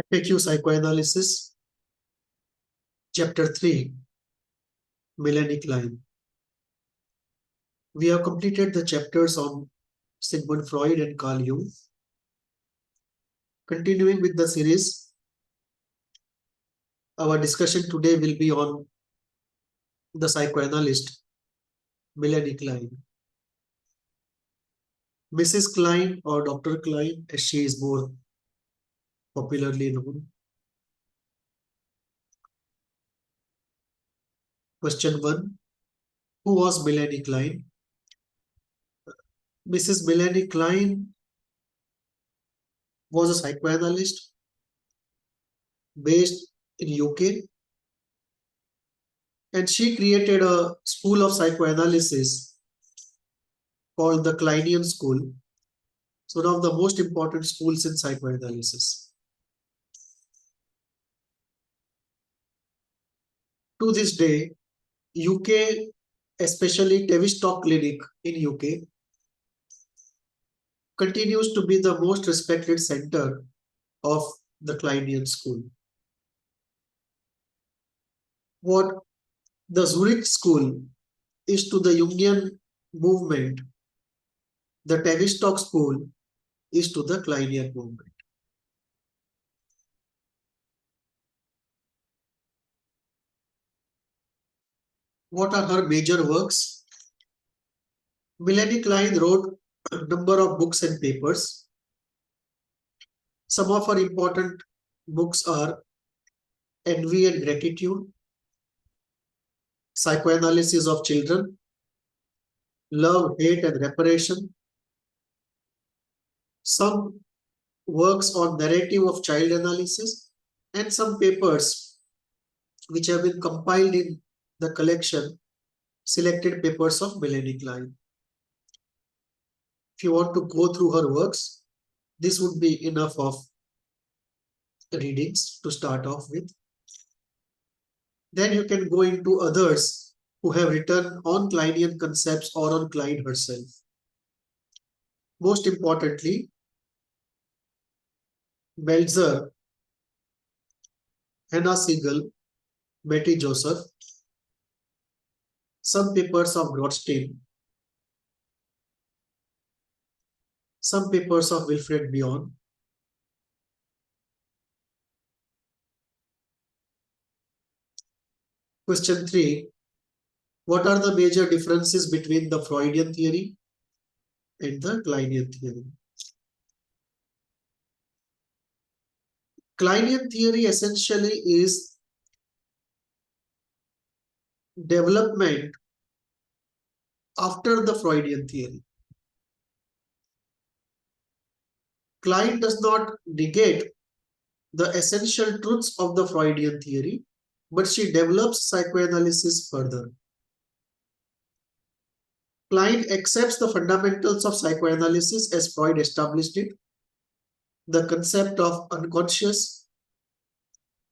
FAQ Psychoanalysis, Chapter 3, Melanie Klein. We have completed the chapters on Sigmund Freud and Carl Jung. Continuing with the series, our discussion today will be on the psychoanalyst Melanie Klein. Mrs. Klein or Dr. Klein, as she is more popularly known. Question 1. Who was Melanie Klein? Mrs. Melanie Klein was a psychoanalyst based in UK, and she created a school of psychoanalysis called the Kleinian School. It's one of the most important schools in psychoanalysis. To this day, UK, especially Tavistock Clinic in UK, continues to be the most respected center of the Kleinian School. What the Zurich School is to the Jungian movement, the Tavistock School is to the Kleinian movement. What are her major works? Melanie Klein wrote a number of books and papers. Some of her important books are Envy and Gratitude, Psychoanalysis of Children, Love, Hate and Reparation, some works on narrative of child analysis, and some papers which have been compiled in the collection Selected Papers of Melanie Klein. If you want to go through her works, this would be enough of readings to start off with. Then you can go into others who have written on Kleinian concepts or on Klein herself. Most importantly, Meltzer, Hannah Siegel, Betty Joseph, some papers of Grotstein, some papers of Wilfred Bion, Question 3. What are the major differences between the Freudian theory and the Kleinian theory? Kleinian theory essentially is development after the Freudian theory. Klein does not negate the essential truths of the Freudian theory, but she develops psychoanalysis further. Klein accepts the fundamentals of psychoanalysis as Freud established it, the concept of unconscious,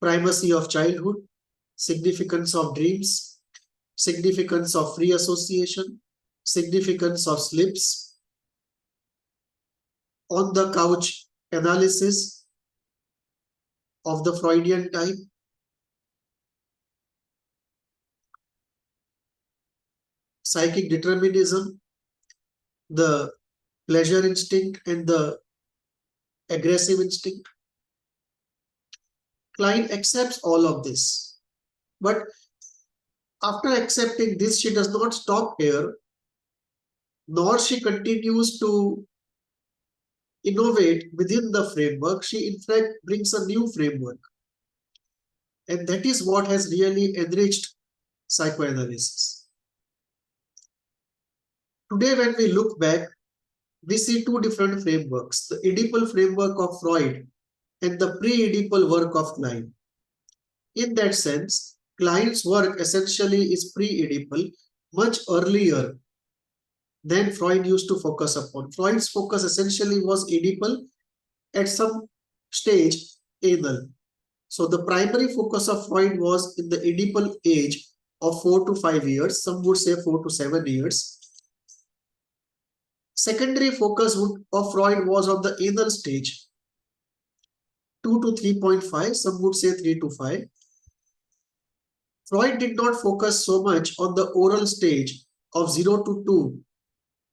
primacy of childhood, significance of dreams, significance of free association, significance of slips, on the couch analysis of the Freudian type, psychic determinism, the pleasure instinct and the aggressive instinct. Klein accepts all of this, but after accepting this, she does not stop here, nor she continues to innovate within the framework. She in fact brings a new framework, and that is what has really enriched psychoanalysis. Today, when we look back, we see two different frameworks, the Oedipal framework of Freud and the pre-Oedipal work of Klein. In that sense, Klein's work essentially is pre-Oedipal, much earlier than Freud used to focus upon. Freud's focus essentially was Oedipal, at some stage anal. So the primary focus of Freud was in the Oedipal age of 4 to 5 years, some would say 4 to 7 years. Secondary focus of Freud was on the anal stage. 2 to 3.5, some would say 3 to 5. Freud did not focus so much on the oral stage of 0 to 2,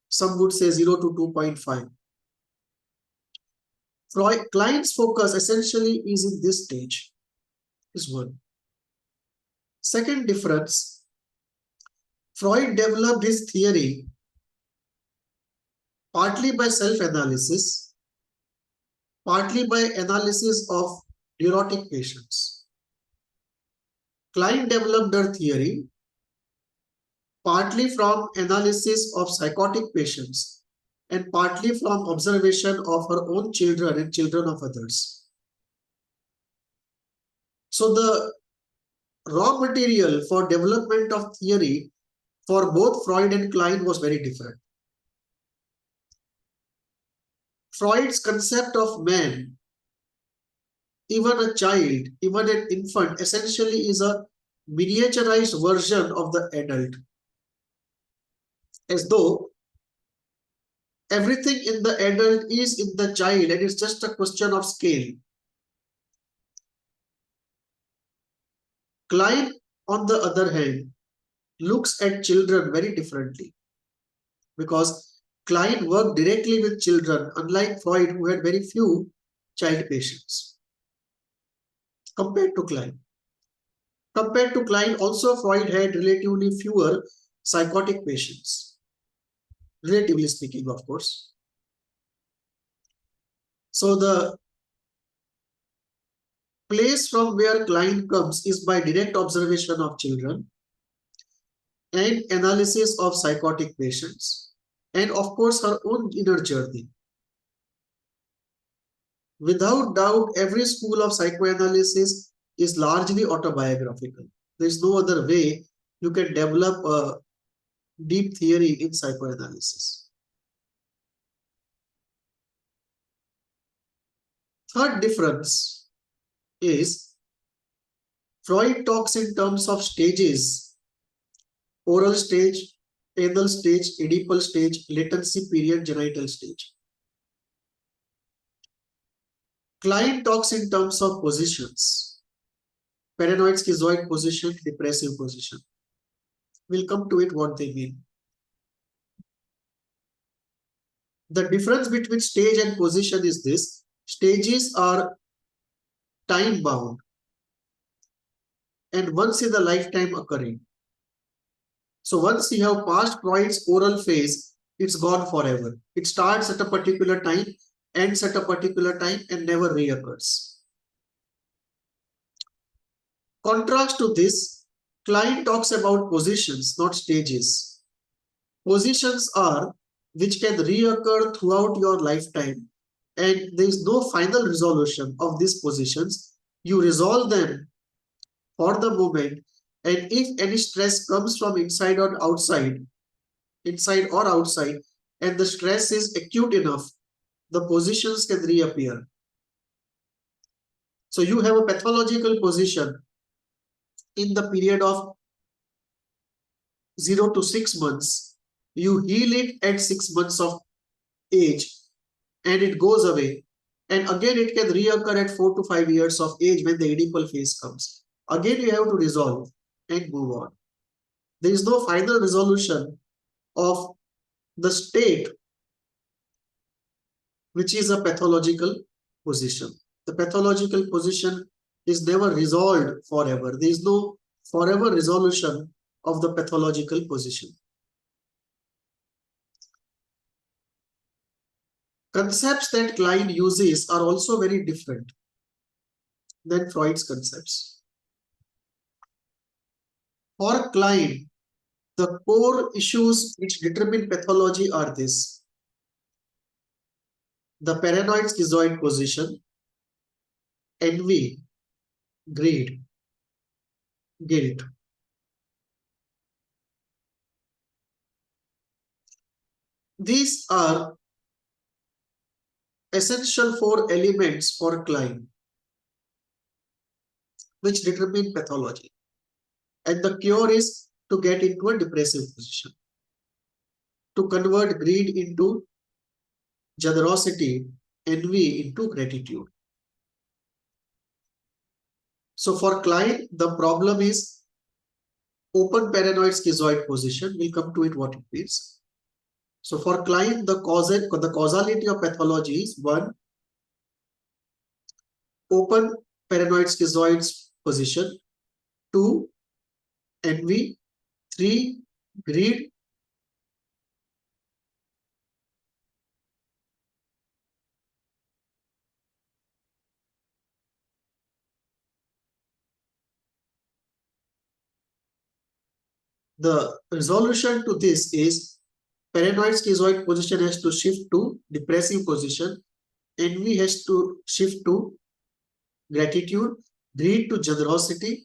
some would say 0 to 2.5. Klein's focus essentially is in this stage, is one. Second difference, Freud developed his theory partly by self-analysis, partly by analysis of neurotic patients. Klein developed her theory partly from analysis of psychotic patients and partly from observation of her own children and children of others. So the raw material for development of theory for both Freud and Klein was very different. Freud's concept of man, even a child, even an infant, essentially is a miniaturized version of the adult, as though everything in the adult is in the child and it's just a question of scale. Klein, on the other hand, looks at children very differently because Klein worked directly with children, unlike Freud, who had very few child patients. Compared to Klein. Compared to Klein, also Freud had relatively fewer psychotic patients. Relatively speaking, of course. So the place from where Klein comes is by direct observation of children and analysis of psychotic patients, and of course her own inner journey. Without doubt, every school of psychoanalysis is largely autobiographical. There is no other way you can develop a deep theory in psychoanalysis. Third difference is Freud talks in terms of stages: oral stage, anal stage, Oedipal stage, latency period, genital stage. Klein talks in terms of positions: paranoid schizoid position, depressive position. We'll come to it what they mean. The difference between stage and position is this: stages are time bound and once in a lifetime occurring. So once you have passed Freud's oral phase, it's gone forever. It starts at a particular time, ends at a particular time, and never reoccurs. Contrast to this, Klein talks about positions, not stages. Positions are which can reoccur throughout your lifetime, and there is no final resolution of these positions. You resolve them for the moment, and if any stress comes from inside or outside, and the stress is acute enough, the positions can reappear. So you have a pathological position in the period of 0 to 6 months. You heal it at 6 months of age and it goes away. And again, it can reoccur at 4 to 5 years of age when the Oedipal phase comes. Again, you have to resolve and move on. There is no final resolution of the state, which is a pathological position. The pathological position is never resolved forever. There is no forever resolution of the pathological position. Concepts that Klein uses are also very different than Freud's concepts. For Klein, the core issues which determine pathology are this: the paranoid schizoid position, envy, greed, guilt. These are essential 4 elements for Klein, which determine pathology. And the cure is to get into a depressive position, to convert greed into generosity, envy into gratitude. So for Klein, the problem is open paranoid schizoid position. We'll come to it what it means. So for Klein, the causality of pathology is 1, open paranoid schizoid position, 2, envy, 3, greed, the resolution to this is paranoid schizoid position has to shift to depressive position, envy has to shift to gratitude, greed to generosity,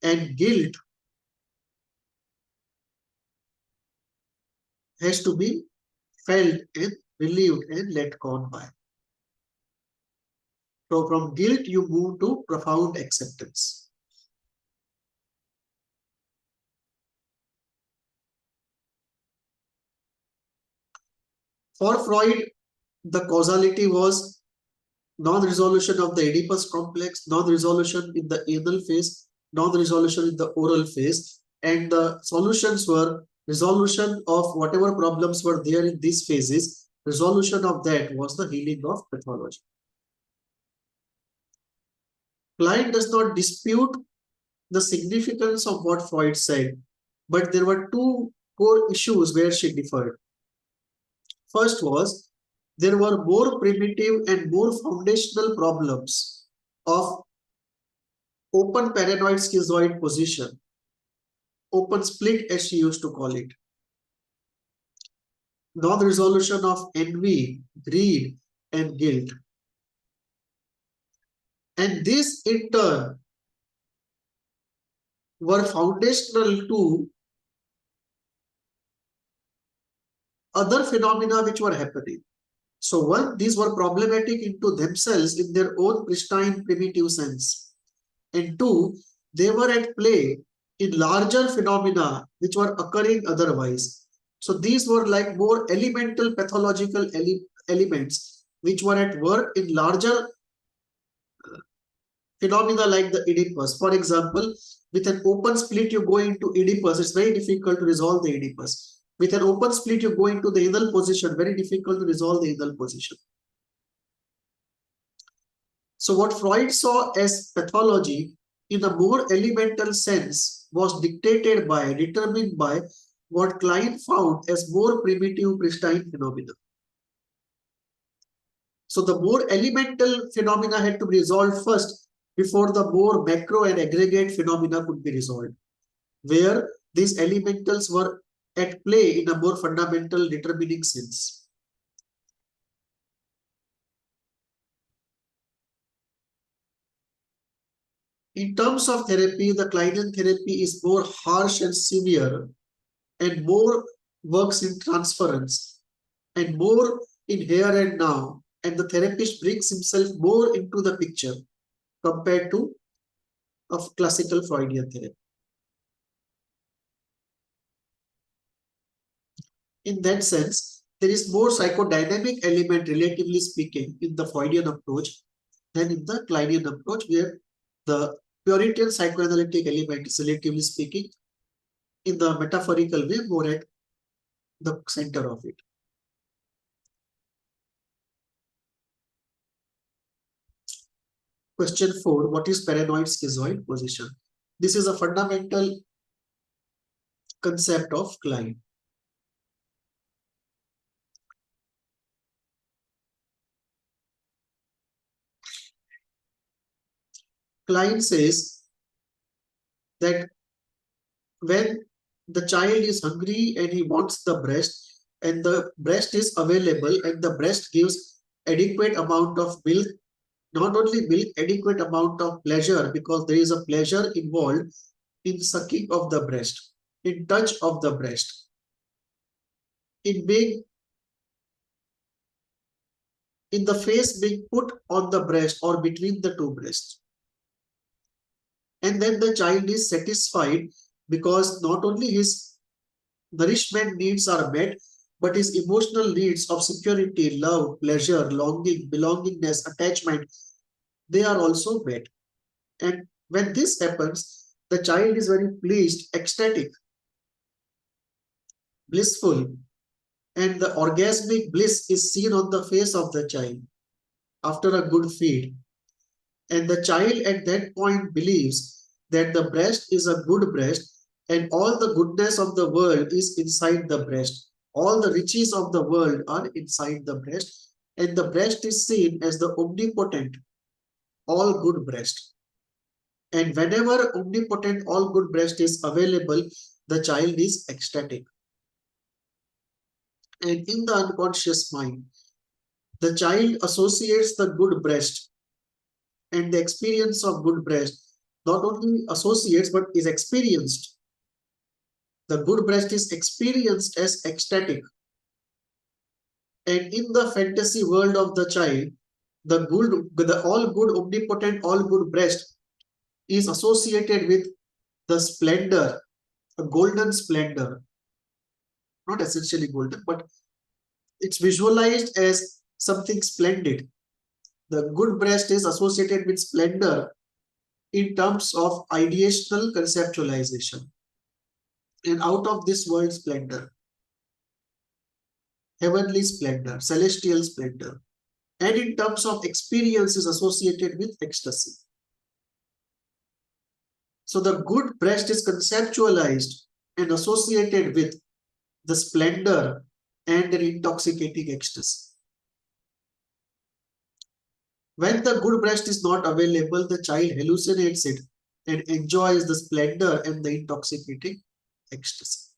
and guilt has to be felt and relieved and let go by. So from guilt, you move to profound acceptance. For Freud, the causality was non-resolution of the Oedipus complex, non-resolution in the anal phase, non-resolution in the oral phase, and the solutions were resolution of whatever problems were there in these phases. Resolution of that was the healing of pathology. Klein does not dispute the significance of what Freud said, but there were two core issues where she differed. First was there were more primitive and more foundational problems of open paranoid schizoid position, open split as she used to call it, non-resolution of envy, greed, and guilt. And this in turn were foundational to other phenomena which were happening. So one, these were problematic into themselves in their own pristine primitive sense. And two, they were at play in larger phenomena which were occurring otherwise. So these were like more elemental pathological elements which were at work in larger phenomena like the Oedipus. For example, with an open split you go into Oedipus, it's very difficult to resolve the Oedipus. With an open split you go into the anal position, very difficult to resolve the anal position. So what Freud saw as pathology in a more elemental sense was dictated by, determined by what Klein found as more primitive pristine phenomena. So the more elemental phenomena had to be resolved first before the more macro and aggregate phenomena could be resolved, where these elementals were at play in a more fundamental determining sense. In terms of therapy, the Kleinian therapy is more harsh and severe and more works in transference and more in here and now, and the therapist brings himself more into the picture compared to of classical Freudian therapy. In that sense, there is more psychodynamic element, relatively speaking, in the Freudian approach than in the Kleinian approach, where the Puritan psychoanalytic element is, relatively speaking, in the metaphorical way, more at the center of it. Question 4. What is paranoid schizoid position? This is a fundamental concept of Klein. Klein says that when the child is hungry and he wants the breast, and the breast is available and the breast gives adequate amount of milk, not only milk, adequate amount of pleasure, because there is a pleasure involved in sucking of the breast, in touch of the breast, in being, in the face being put on the breast or between the two breasts. And then the child is satisfied because not only his nourishment needs are met, but his emotional needs of security, love, pleasure, longing, belongingness, attachment, they are also met. And When this happens, the child is very pleased, ecstatic, blissful, and the orgasmic bliss is seen on the face of the child after a good feed. And the child at that point believes that the breast is a good breast and all the goodness of the world is inside the breast. All the riches of the world are inside the breast, and the breast is seen as the omnipotent, all good breast. And whenever omnipotent, all good breast is available, the child is ecstatic. And in the unconscious mind, the child associates the good breast and the experience of good breast, not only associates but is experienced. The good breast is experienced as ecstatic. And in the fantasy world of the child, the all good, omnipotent, all good breast is associated with the splendor, a golden splendor. Not essentially golden, but it's visualized as something splendid. The good breast is associated with splendor in terms of ideational conceptualization. And out of this world splendor, heavenly splendor, celestial splendor, and in terms of experience is associated with ecstasy. So the good breast is conceptualized and associated with the splendor and an intoxicating ecstasy. When the good breast is not available, the child hallucinates it and enjoys the splendor and the intoxicating ecstasy.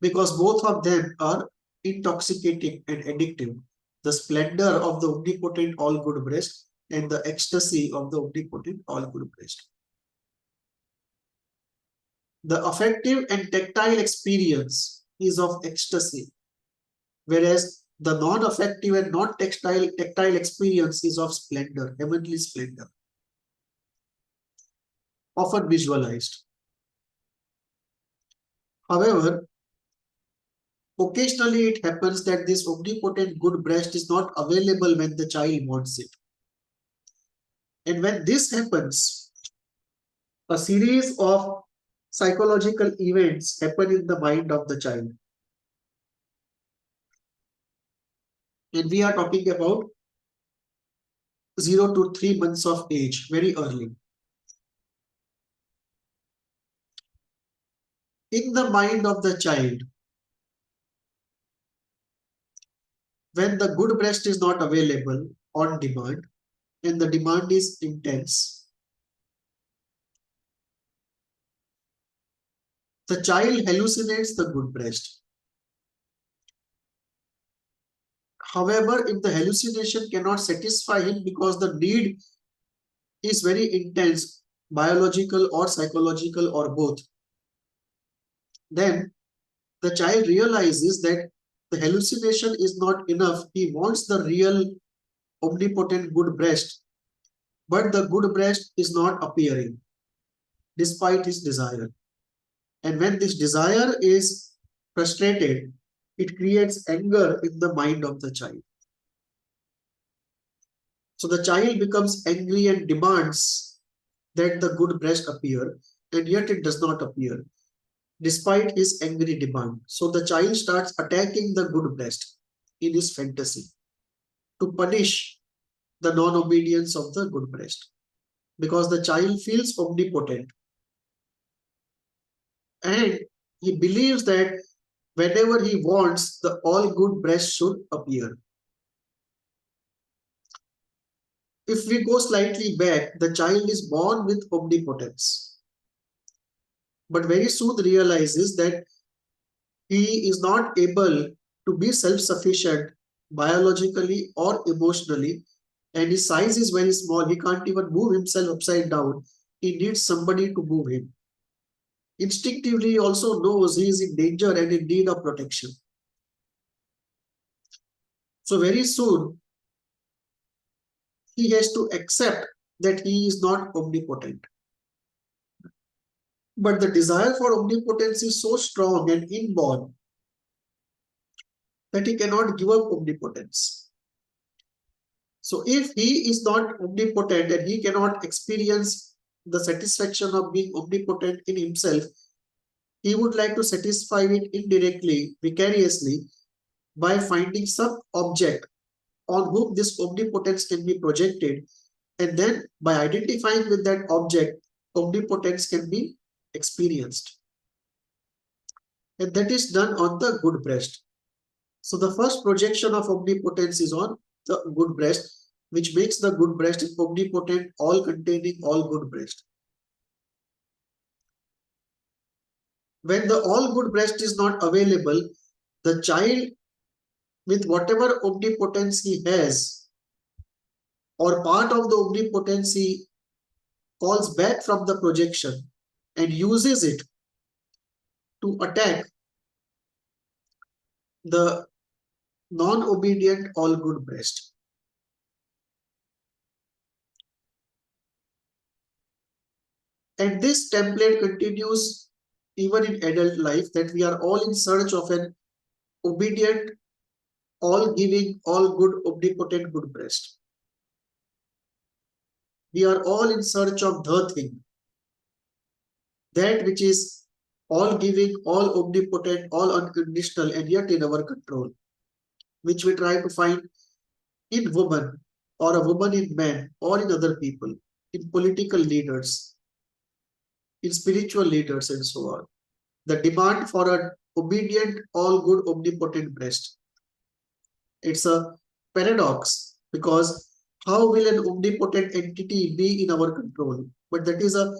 Because both of them are intoxicating and addictive. The splendor of the omnipotent all good breast and the ecstasy of the omnipotent all good breast. The affective and tactile experience is of ecstasy, whereas the non-affective and non-tactile experience is of splendor, heavenly splendor, often visualized. However, occasionally it happens that this omnipotent good breast is not available when the child wants it. And when this happens, a series of psychological events happen in the mind of the child. And we are talking about 0 to 3 months of age, very early. In the mind of the child, when the good breast is not available on demand and the demand is intense, the child hallucinates the good breast. However, if the hallucination cannot satisfy him because the need is very intense, biological or psychological or both, then the child realizes that the hallucination is not enough. He wants the real omnipotent good breast, but the good breast is not appearing despite his desire. And when this desire is frustrated, it creates anger in the mind of the child. So the child becomes angry and demands that the good breast appear, and yet it does not appear despite his angry demand. So the child starts attacking the good breast in his fantasy to punish the non-obedience of the good breast, because the child feels omnipotent and he believes that whenever he wants, the all good breast should appear. If we go slightly back, the child is born with omnipotence, but very soon realizes that he is not able to be self-sufficient biologically or emotionally, and his size is very small. He can't even move himself upside down. He needs somebody to move him. Instinctively, he also knows he is in danger and in need of protection. So very soon, he has to accept that he is not omnipotent. But the desire for omnipotence is so strong and inborn that he cannot give up omnipotence. So if he is not omnipotent and he cannot experience the satisfaction of being omnipotent in himself, he would like to satisfy it indirectly, vicariously, by finding some object on whom this omnipotence can be projected, and then by identifying with that object, omnipotence can be experienced. And that is done on the good breast. So the first projection of omnipotence is on the good breast, which makes the good breast omnipotent, all-containing, all-good breast. When the all-good breast is not available, the child, with whatever omnipotence he has, or part of the omnipotence he calls back from the projection and uses it to attack the non-obedient all-good breast. And this template continues even in adult life, that we are all in search of an obedient, all-giving, all-good, omnipotent good breast. We are all in search of the thing, that which is all-giving, all-omnipotent, all-unconditional, and yet in our control, which we try to find in woman, or a woman in man, or in other people, in political leaders, in spiritual leaders, and so on. The demand for an obedient, all-good, omnipotent breast. It's a paradox, because how will an omnipotent entity be in our control? But that is a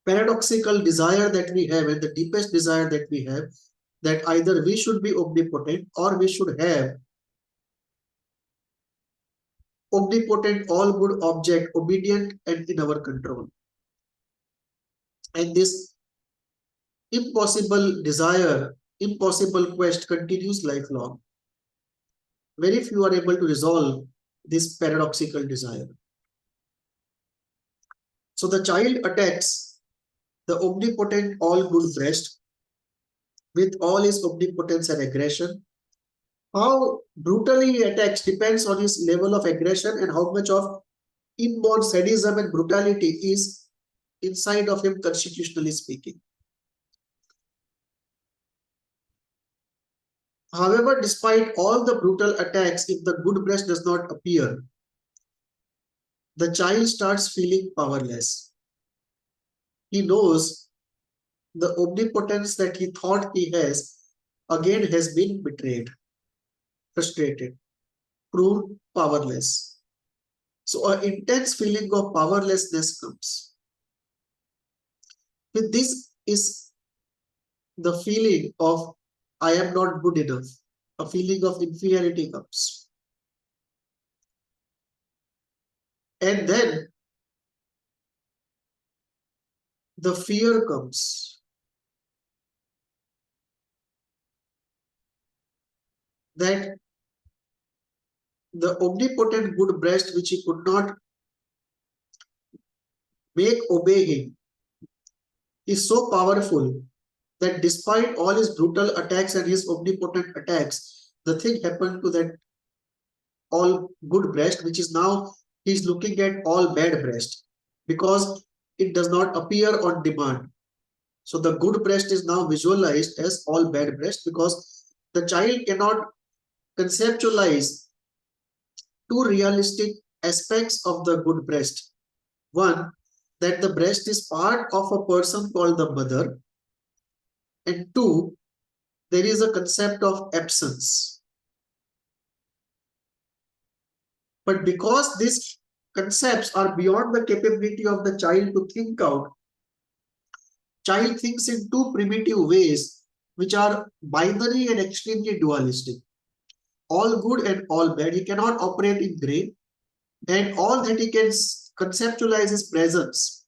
paradoxical desire that we have, and the deepest desire that we have, that either we should be omnipotent or we should have omnipotent, all-good object, obedient and in our control. And this impossible desire, impossible quest continues lifelong. Very few are able to resolve this paradoxical desire. So the child attacks the omnipotent all-good breast with all his omnipotence and aggression. How brutally he attacks depends on his level of aggression and how much of inborn sadism and brutality is inside of him, constitutionally speaking. However, despite all the brutal attacks, if the good breast does not appear, the child starts feeling powerless. He knows the omnipotence that he thought he has again has been betrayed, frustrated, proved powerless. So an intense feeling of powerlessness comes. With this is the feeling of I am not good enough. A feeling of inferiority comes. And then the fear comes. That the omnipotent good breast, which he could not make obey him, is so powerful that despite all his brutal attacks and his omnipotent attacks, the thing happened to that all good breast, which is now he's looking at all bad breast, because it does not appear on demand. So the good breast is now visualized as all bad breast, because the child cannot conceptualize two realistic aspects of the good breast. One, that the breast is part of a person called the mother. And two, there is a concept of absence. But because these concepts are beyond the capability of the child to think out, child thinks in two primitive ways, which are binary and extremely dualistic. All good and all bad. He cannot operate in gray, and all that he can conceptualize is presence.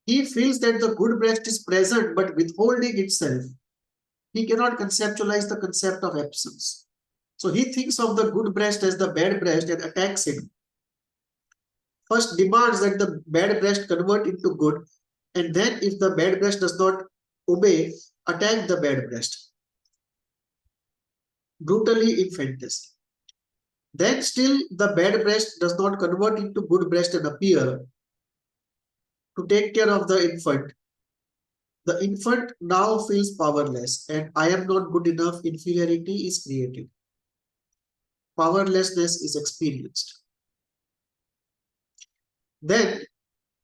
He feels that the good breast is present but withholding itself. He cannot conceptualize the concept of absence. So he thinks of the good breast as the bad breast and attacks it. First demands that the bad breast convert into good, and then if the bad breast does not obey, attack the bad breast. Brutally in fantasy. Then still the bad breast does not convert into good breast and appear to take care of the infant. The infant now feels powerless and I am not good enough, inferiority is created. Powerlessness is experienced. Then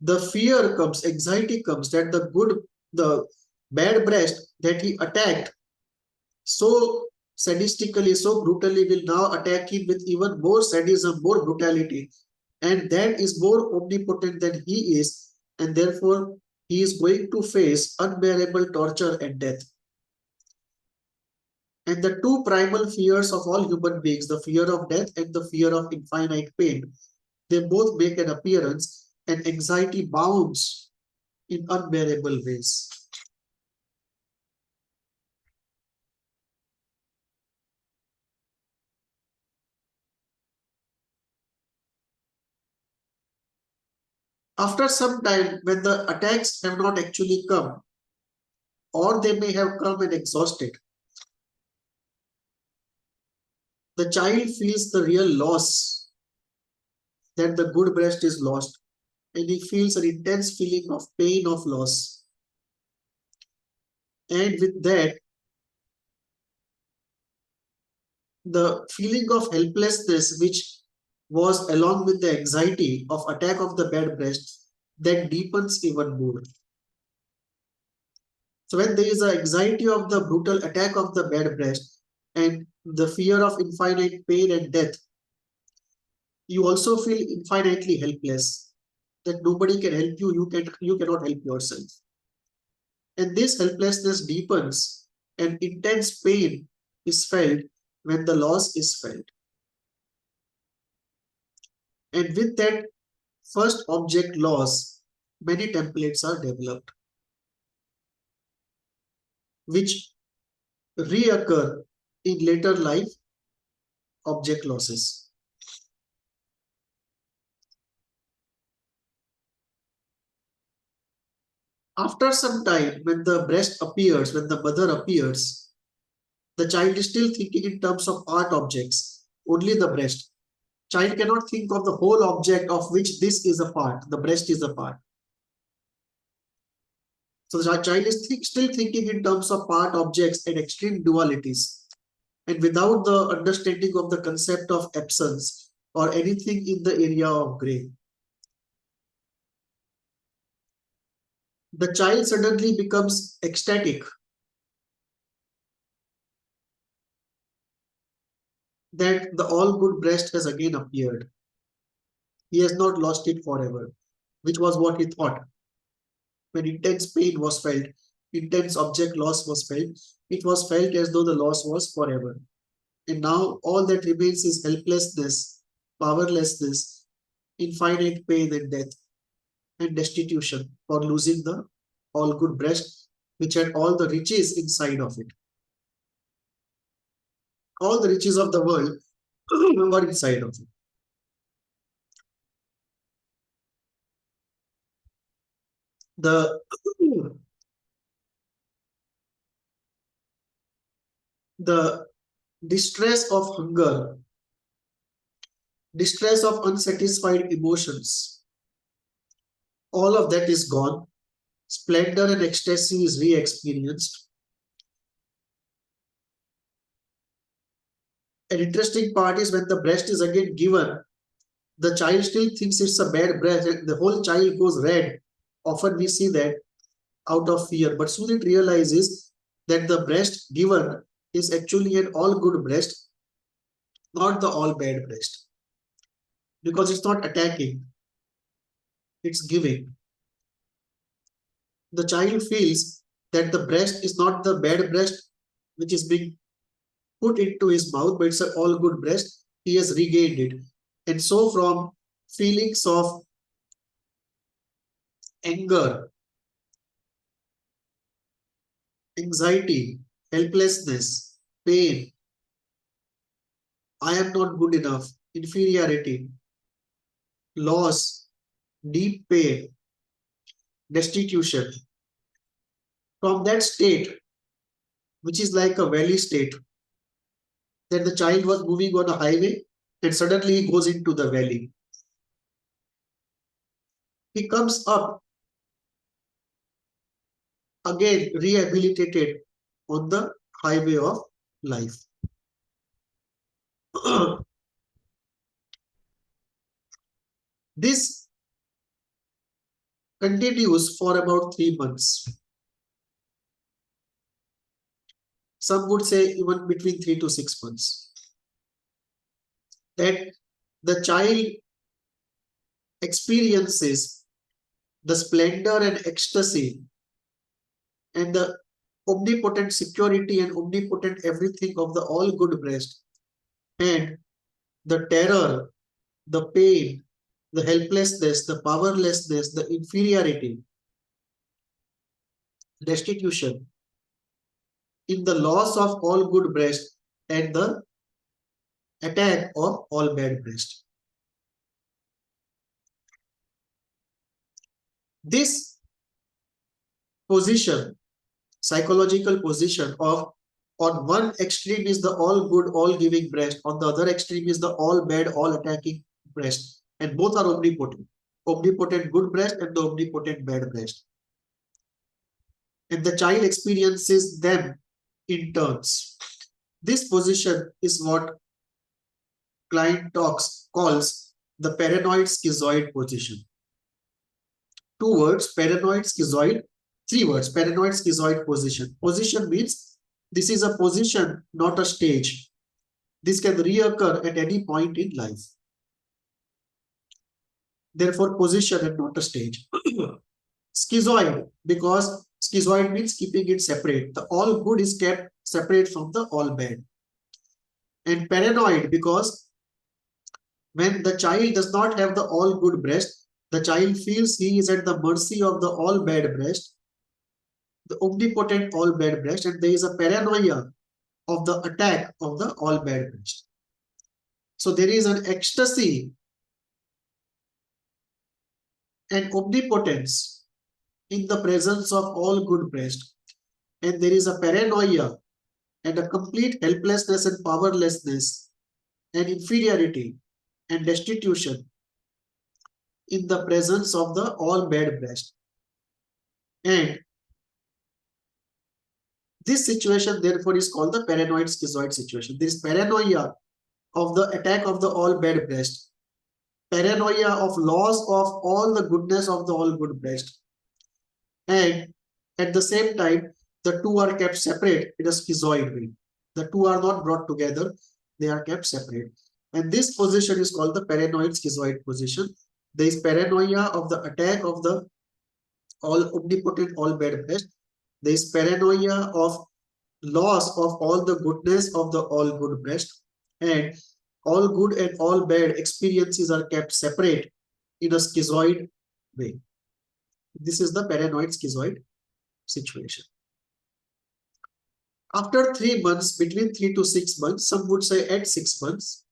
the fear comes, anxiety comes that the bad breast that he attacked so sadistically, so brutally will now attack him with even more sadism, more brutality. And that is more omnipotent than he is. And therefore, he is going to face unbearable torture and death. And the two primal fears of all human beings, the fear of death and the fear of infinite pain, they both make an appearance and anxiety bounds in unbearable ways. After some time, when the attacks have not actually come, or they may have come and exhausted, the child feels the real loss, that the good breast is lost, and he feels an intense feeling of pain of loss. And with that, the feeling of helplessness, which was along with the anxiety of attack of the bad breast, that deepens even more. So when there is an anxiety of the brutal attack of the bad breast and the fear of infinite pain and death, you also feel infinitely helpless, that nobody can help you, you cannot help yourself. And this helplessness deepens and intense pain is felt when the loss is felt. And with that first object loss, many templates are developed, which reoccur in later life object losses. After some time, when the breast appears, when the mother appears, the child is still thinking in terms of part objects, only the breast. Child cannot think of the whole object of which this is a part, the breast is a part. So the child is still thinking in terms of part objects and extreme dualities, and without the understanding of the concept of absence or anything in the area of gray. The child suddenly becomes ecstatic that the all good breast has again appeared. He has not lost it forever, which was what he thought. When intense pain was felt, intense object loss was felt, it was felt as though the loss was forever. And now all that remains is helplessness, powerlessness, infinite pain and death, and destitution for losing the all good breast, which had all the riches inside of it. All the riches of the world were inside of it. The the distress of hunger, distress of unsatisfied emotions, all of that is gone. Splendor and ecstasy is re-experienced. An interesting part is when the breast is again given, the child still thinks it's a bad breast and the whole child goes red. Often we see that out of fear, but soon it realizes that the breast given is actually an all good breast, not the all bad breast, because it's not attacking, it's giving. The child feels that the breast is not the bad breast which is being put into his mouth, but it's an all good breast. He has regained it. And so from feelings of anger, anxiety, helplessness, pain, I am not good enough, inferiority, loss, deep pain, destitution. From that state, which is like a valley state, that the child was moving on a highway and suddenly he goes into the valley. He comes up again rehabilitated on the highway of life. This continues for about 3 months. Some would say even between 3 to 6 months. That the child experiences the splendor and ecstasy and the omnipotent security and omnipotent everything of the all good breast, and the terror, the pain, the helplessness, the powerlessness, the inferiority, destitution in the loss of all good breast and the attack of all bad breast. This position, psychological position of on one extreme is the all good, all giving breast, on the other extreme is the all bad, all attacking breast, and both are omnipotent. Omnipotent good breast and the omnipotent bad breast. And the child experiences them in turns. This position is what Klein calls the paranoid schizoid position. 2 words, paranoid schizoid, 3 words, paranoid schizoid position. Position means this is a position, not a stage. This can reoccur at any point in life. Therefore, position and not a stage. Schizoid, because schizoid means keeping it separate. The all good is kept separate from the all bad. And paranoid, because when the child does not have the all good breast, the child feels he is at the mercy of the all bad breast, the omnipotent all bad breast, and there is a paranoia of the attack of the all bad breast. So there is an ecstasy and omnipotence in the presence of all good breast, and there is a paranoia and a complete helplessness and powerlessness and inferiority and destitution in the presence of the all bad breast. And this situation therefore is called the paranoid schizoid situation. There is paranoia of the attack of the all bad breast, paranoia of loss of all the goodness of the all good breast, and at the same time the two are kept separate in a schizoid way. The two are not brought together, they are kept separate. And this position is called the paranoid schizoid position. There is paranoia of the attack of the all omnipotent all bad breast. There is paranoia of loss of all the goodness of the all good breast, and all good and all bad experiences are kept separate in a schizoid way. This is the paranoid schizoid situation. After 3 months, between 3 to 6 months, some would say at 6 months,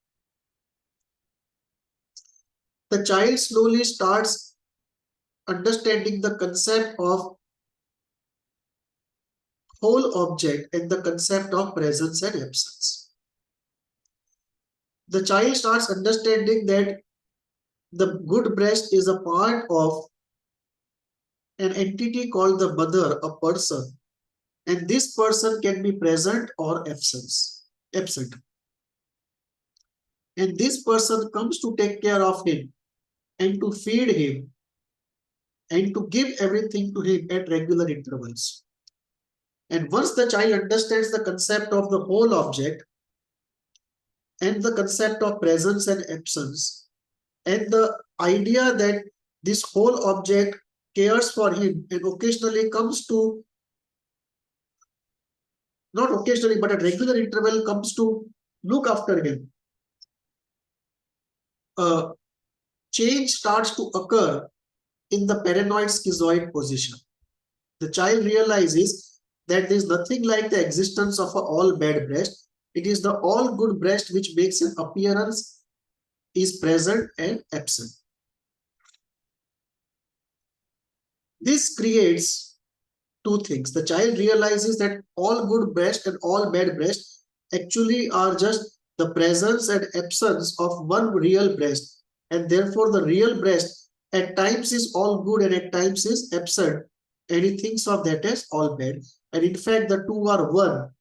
the child slowly starts understanding the concept of whole object and the concept of presence and absence. The child starts understanding that the good breast is a part of an entity called the mother, a person, and this person can be present or absent. And this person comes to take care of him and to feed him and to give everything to him at regular intervals. And once the child understands the concept of the whole object and the concept of presence and absence, and the idea that this whole object cares for him and occasionally comes to, not occasionally, but at regular interval comes to look after him, change starts to occur in the paranoid schizoid position. The child realizes that there is nothing like the existence of an all bad breast. It is the all good breast which makes an appearance, is present and absent. This creates two things. The child realizes that all good breast and all bad breast actually are just the presence and absence of one real breast, and therefore the real breast at times is all good and at times is absent, and he thinks of that as all bad. And in fact, the two are one,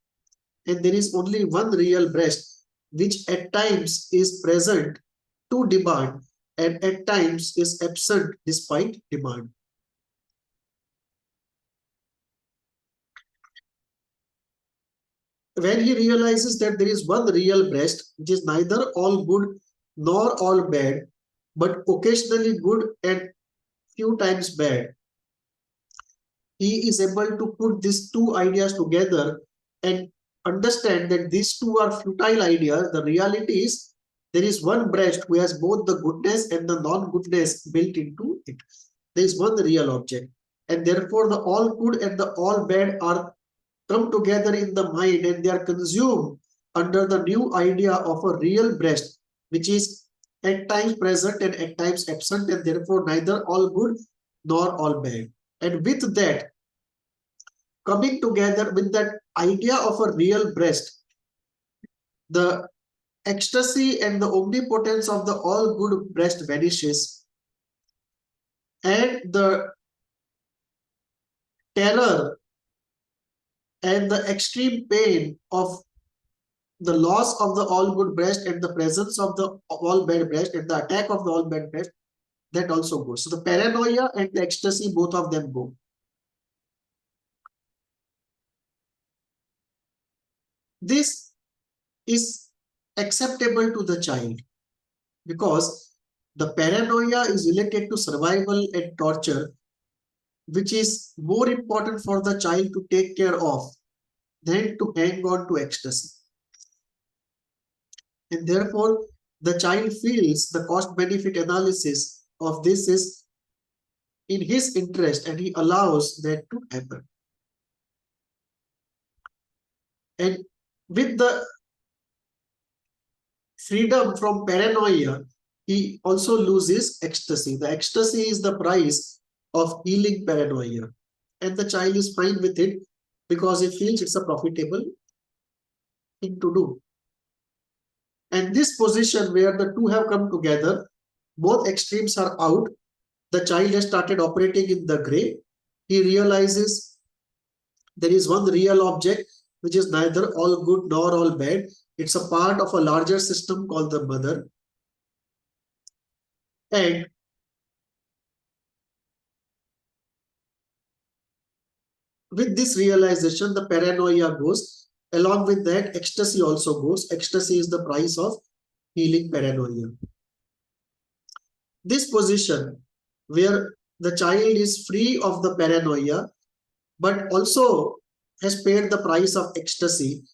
and there is only one real breast, which at times is present to demand and at times is absent despite demand. When he realizes that there is one real breast, which is neither all good nor all bad, but occasionally good and few times bad, he is able to put these two ideas together and understand that these two are futile ideas. The reality is there is one breast who has both the goodness and the non-goodness built into it. There is one real object, and therefore the all good and the all bad are come together in the mind, and they are consumed under the new idea of a real breast, which is at times present and at times absent, and therefore neither all good nor all bad. And with that, coming together with that idea of a real breast, the ecstasy and the omnipotence of the all good breast vanishes, and the terror and the extreme pain of the loss of the all good breast and the presence of the all bad breast and the attack of the all bad breast, that also goes. So the paranoia and the ecstasy, both of them go. This is acceptable to the child because the paranoia is related to survival and torture, which is more important for the child to take care of than to hang on to ecstasy. And therefore, the child feels the cost-benefit analysis of this is in his interest and he allows that to happen. And with the freedom from paranoia, he also loses ecstasy. The ecstasy is the price of healing paranoia. And the child is fine with it because he feels it's a profitable thing to do. And this position where the two have come together, both extremes are out. The child has started operating in the gray. He realizes there is one real object, which is neither all good nor all bad. It's a part of a larger system called the mother. And with this realization, the paranoia goes. Along with that, ecstasy also goes. Ecstasy is the price of healing paranoia. This position where the child is free of the paranoia, but also has paid the price of ecstasy,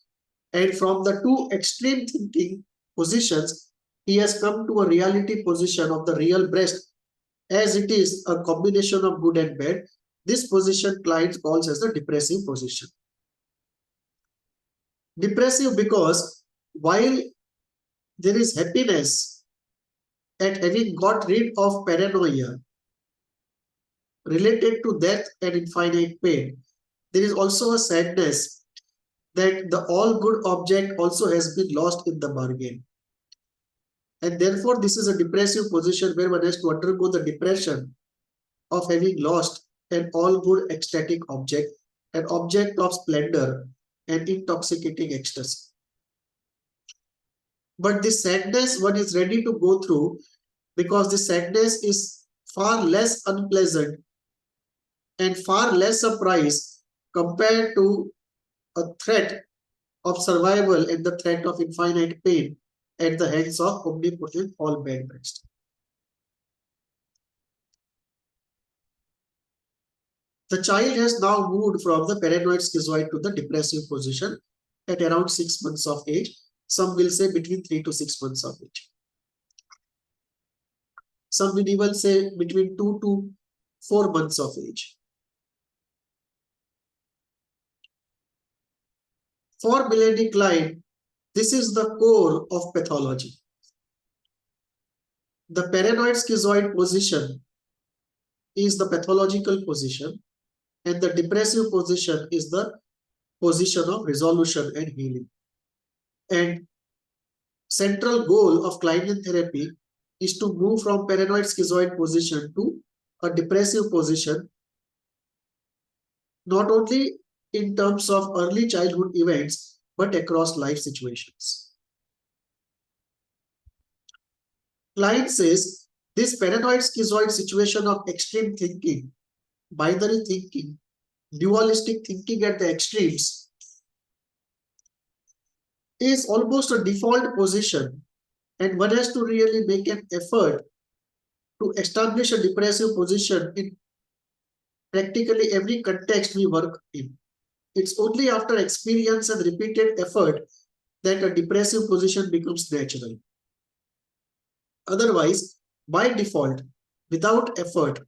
and from the two extreme thinking positions, he has come to a reality position of the real breast, as it is a combination of good and bad. This position Klein calls as the depressive position. Depressive because while there is happiness at having got rid of paranoia related to death and infinite pain, there is also a sadness that the all good object also has been lost in the bargain. And therefore, this is a depressive position where one has to undergo the depression of having lost an all good ecstatic object, an object of splendor and intoxicating ecstasy. But this sadness one is ready to go through because the sadness is far less unpleasant and far less a price compared to a threat of survival and the threat of infinite pain at the hands of omnipotent all bad breast. The child has now moved from the paranoid schizoid to the depressive position at around 6 months of age. Some will say between 3 to 6 months of age. Some will even say between 2 to 4 months of age. For Melanie Klein, this is the core of pathology. The paranoid schizoid position is the pathological position, and the depressive position is the position of resolution and healing. And central goal of Kleinian therapy is to move from paranoid schizoid position to a depressive position, not only in terms of early childhood events, but across life situations. Klein says this paranoid schizoid situation of extreme thinking, binary thinking, dualistic thinking at the extremes is almost a default position, and one has to really make an effort to establish a depressive position in practically every context we work in. It's only after experience and repeated effort that a depressive position becomes natural. Otherwise, by default, without effort,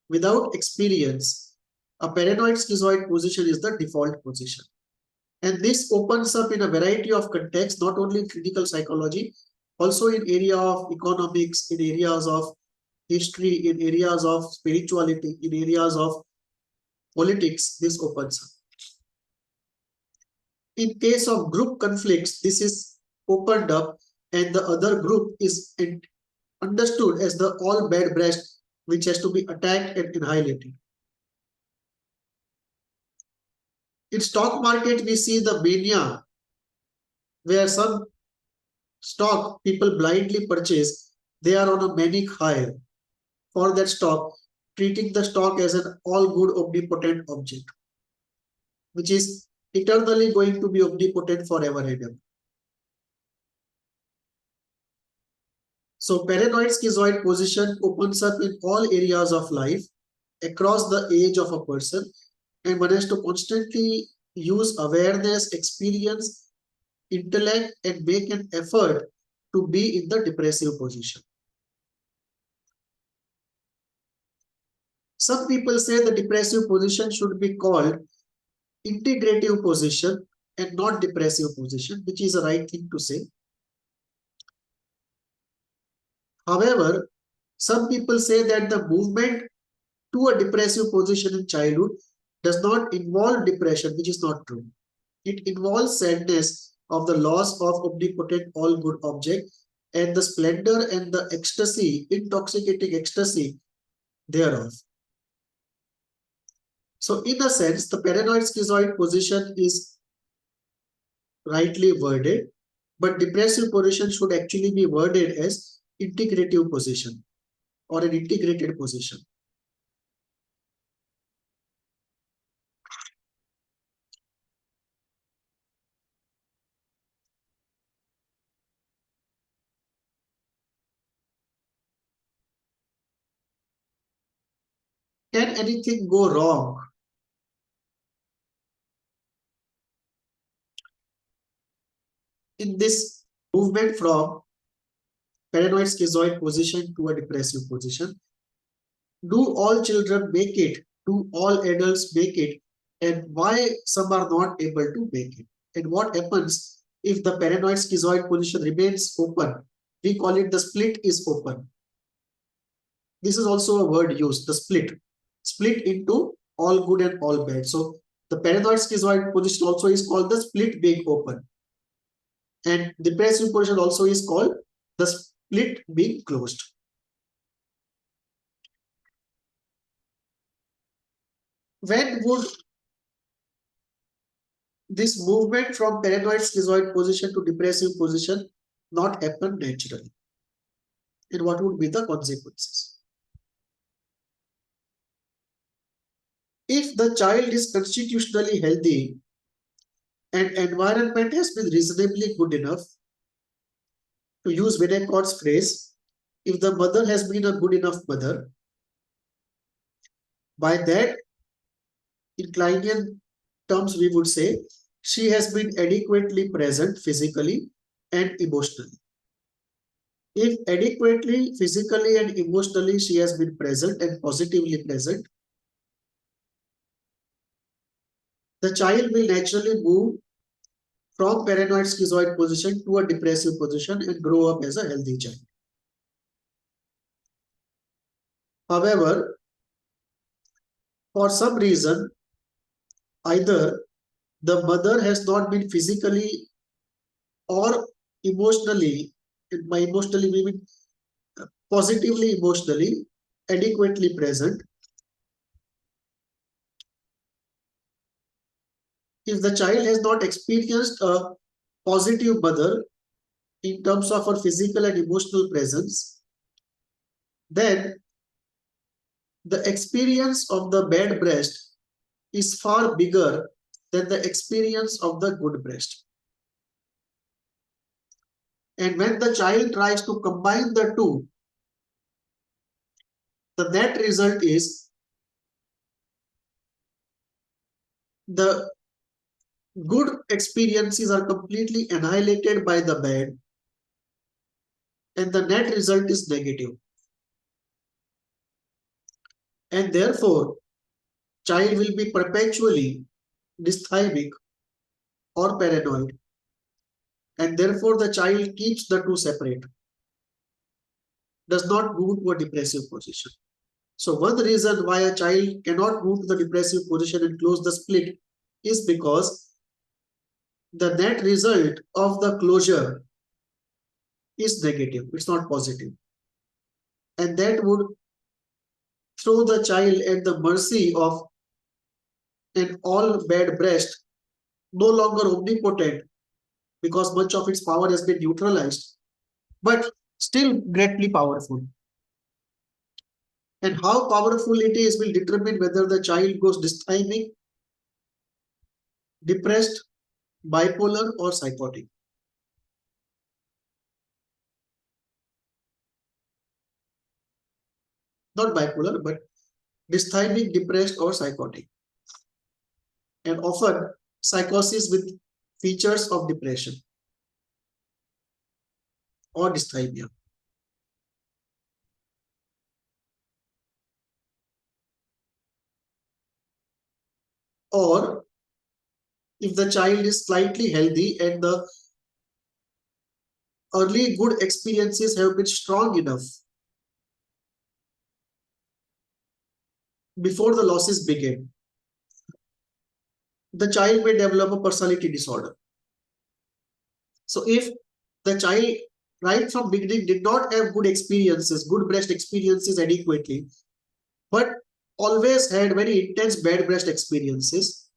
without experience, a paranoid schizoid position is the default position. And this opens up in a variety of contexts, not only in clinical psychology, also in area of economics, in areas of history, in areas of spirituality, in areas of politics, this opens up. In case of group conflicts, this is opened up and the other group is understood as the all bad breast, which has to be attacked and annihilated. In stock market, we see the mania where some stock people blindly purchase. They are on a manic high for that stock, treating the stock as an all good omnipotent object, which is eternally going to be omnipotent forever and ever. So paranoid schizoid position opens up in all areas of life across the age of a person, and one has to constantly use awareness, experience, intellect, and make an effort to be in the depressive position. Some people say the depressive position should be called integrative position and not depressive position, which is the right thing to say. However, some people say that the movement to a depressive position in childhood does not involve depression, which is not true. It involves sadness of the loss of omnipotent all good object and the splendor and the ecstasy, intoxicating ecstasy thereof. So in a sense, the paranoid schizoid position is rightly worded, but depressive position should actually be worded as integrative position or an integrated position. Can anything go wrong? In this movement from paranoid schizoid position to a depressive position? Do all children make it? Do all adults make it? And why some are not able to make it? And what happens if the paranoid schizoid position remains open? We call it the split is open. This is also a word used, the split. Split into all good and all bad. So the paranoid schizoid position also is called the split being open. And depressive position also is called the split being closed. When would this movement from paranoid schizoid position to depressive position not happen naturally? And what would be the consequences? If the child is constitutionally healthy and environment has been reasonably good enough, to use Winnicott's phrase, if the mother has been a good enough mother, by that in Kleinian terms we would say she has been adequately present physically and emotionally. If adequately physically and emotionally she has been present and positively present, the child will naturally move from paranoid schizoid position to a depressive position and grow up as a healthy child. However, for some reason, either the mother has not been physically or emotionally, and by emotionally we mean positively emotionally, adequately present. If the child has not experienced a positive mother in terms of her physical and emotional presence, then the experience of the bad breast is far bigger than the experience of the good breast. And when the child tries to combine the two, the net result is the good experiences are completely annihilated by the bad, and the net result is negative. And therefore, child will be perpetually dysthymic or paranoid, and therefore the child keeps the two separate, does not move to a depressive position. So one reason why a child cannot move to the depressive position and close the split is because the net result of the closure is negative, it's not positive. And that would throw the child at the mercy of an all bad breast, no longer omnipotent because much of its power has been neutralized, but still greatly powerful. And how powerful it is will determine whether the child goes dysthymic, depressed, bipolar, or psychotic. Not bipolar, but dysthymic, depressed, or psychotic. And often psychosis with features of depression or dysthymia. Or if the child is slightly healthy and the early good experiences have been strong enough before the losses begin, the child may develop a personality disorder. So if the child right from beginning did not have good experiences, good breast experiences adequately, but always had very intense bad breast experiences,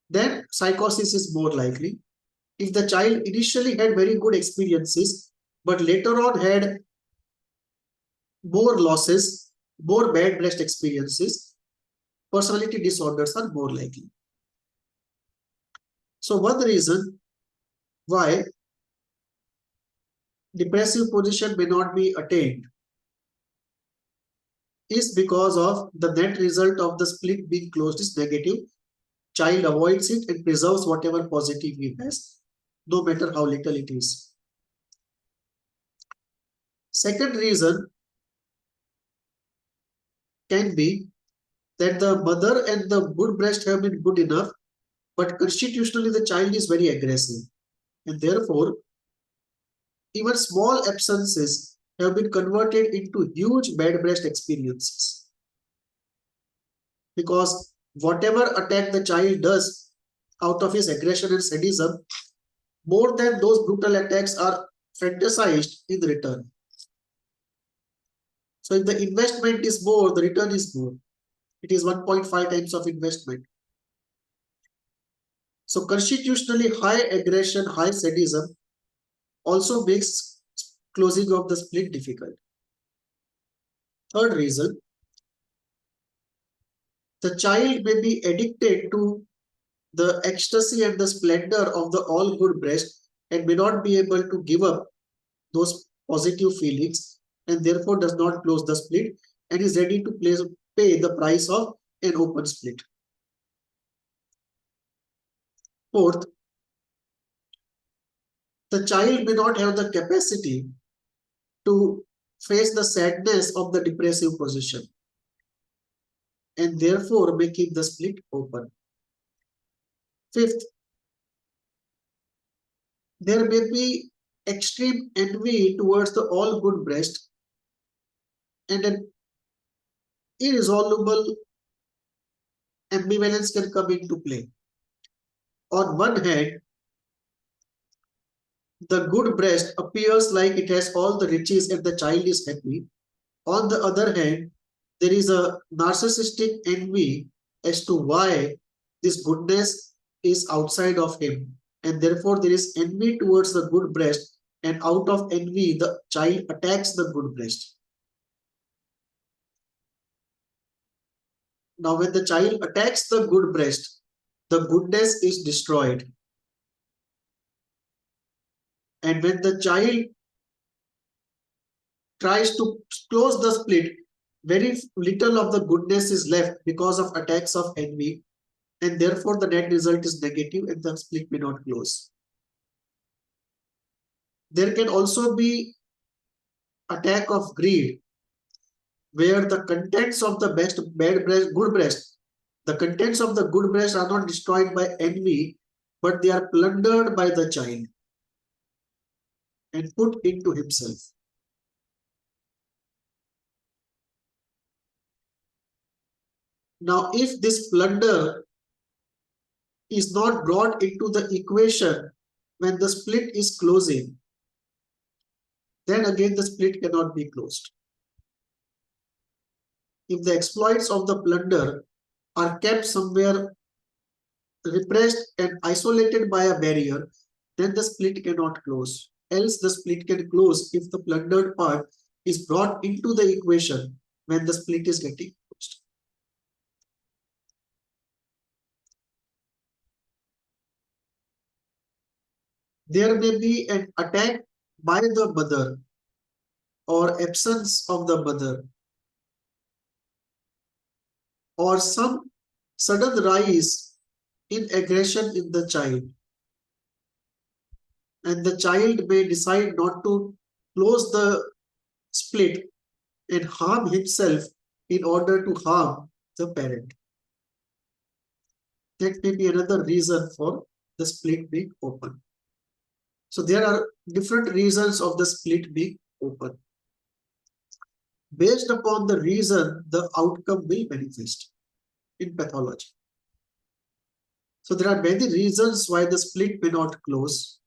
then psychosis is more likely. If the child initially had very good experiences, but later on had more losses, more bad breast experiences, personality disorders are more likely. So one reason why depressive position may not be attained is because of the net result of the split being closed is negative. Child avoids it and preserves whatever positive he has, no matter how little it is. Second reason can be that the mother and the good breast have been good enough, but constitutionally the child is very aggressive. And therefore, even small absences have been converted into huge bad breast experiences. Because whatever attack the child does out of his aggression and sadism, more than those brutal attacks are fantasized in return. So if the investment is more, the return is more. It is 1.5 times of investment. So constitutionally high aggression, high sadism also makes closing of the split difficult. Third reason, the child may be addicted to the ecstasy and the splendor of the all good breast and may not be able to give up those positive feelings and therefore does not close the split and is ready to pay the price of an open split. Fourth, the child may not have the capacity to face the sadness of the depressive position and therefore may keep the split open. Fifth, there may be extreme envy towards the all good breast and an irresolvable ambivalence can come into play. On one hand, the good breast appears like it has all the riches and the child is happy. On the other hand, there is a narcissistic envy as to why this goodness is outside of him. And therefore, there is envy towards the good breast, and out of envy, the child attacks the good breast. Now, when the child attacks the good breast, the goodness is destroyed. And when the child tries to close the split, very little of the goodness is left because of attacks of envy, and therefore the net result is negative and the split may not close. There can also be attack of greed, where the contents of the good breast, the contents of the good breast are not destroyed by envy, but they are plundered by the child and put into himself. Now, if this plunder is not brought into the equation when the split is closing, then again the split cannot be closed. If the exploits of the plunder are kept somewhere repressed and isolated by a barrier, then the split cannot close. Else the split can close if the plundered part is brought into the equation when the split is getting closed. There may be an attack by the mother or absence of the mother, or some sudden rise in aggression in the child, and the child may decide not to close the split and harm himself in order to harm the parent. That may be another reason for the split being open. So there are different reasons of the split being open. Based upon the reason, the outcome will manifest in pathology. So there are many reasons why the split may not close.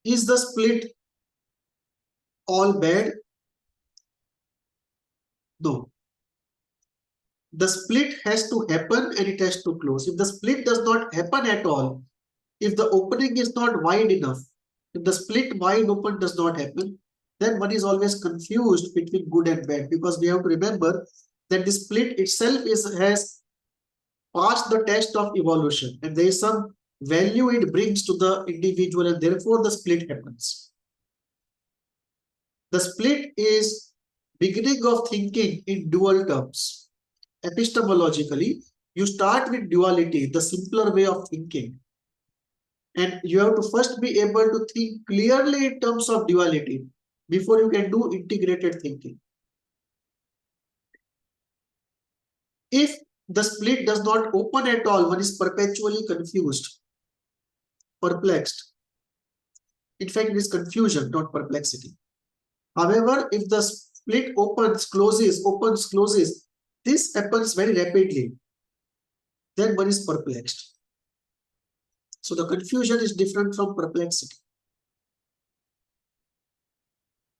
Is the split all bad? No. The split has to happen and it has to close. If the split does not happen at all, if the opening is not wide enough, if the split wide open does not happen, then one is always confused between good and bad, because we have to remember that the split itself has passed the test of evolution and there is some value it brings to the individual, and therefore the split happens. The split is beginning of thinking in dual terms. Epistemologically, you start with duality, the simpler way of thinking. And you have to first be able to think clearly in terms of duality before you can do integrated thinking. If the split does not open at all, one is perpetually confused, perplexed. In fact, it is confusion, not perplexity. However, if the split opens, closes, this happens very rapidly, then one is perplexed. So the confusion is different from perplexity.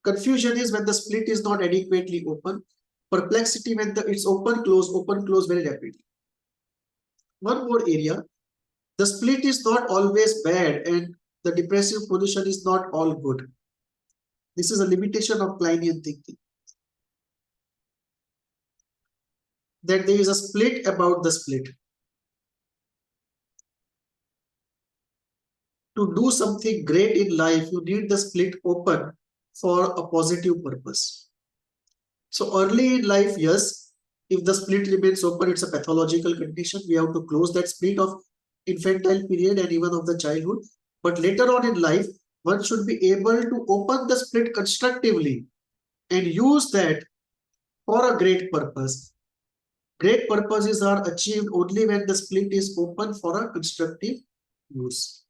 Confusion is when the split is not adequately open. Perplexity when it's open, close very rapidly. One more area, the split is not always bad and the depressive position is not all good. This is a limitation of Kleinian thinking. That there is a split about the split. To do something great in life, you need the split open for a positive purpose. So early in life, yes, if the split remains open, it's a pathological condition. We have to close that split of infantile period and even of the childhood. But later on in life, one should be able to open the split constructively and use that for a great purpose. Great purposes are achieved only when the split is open for a constructive use.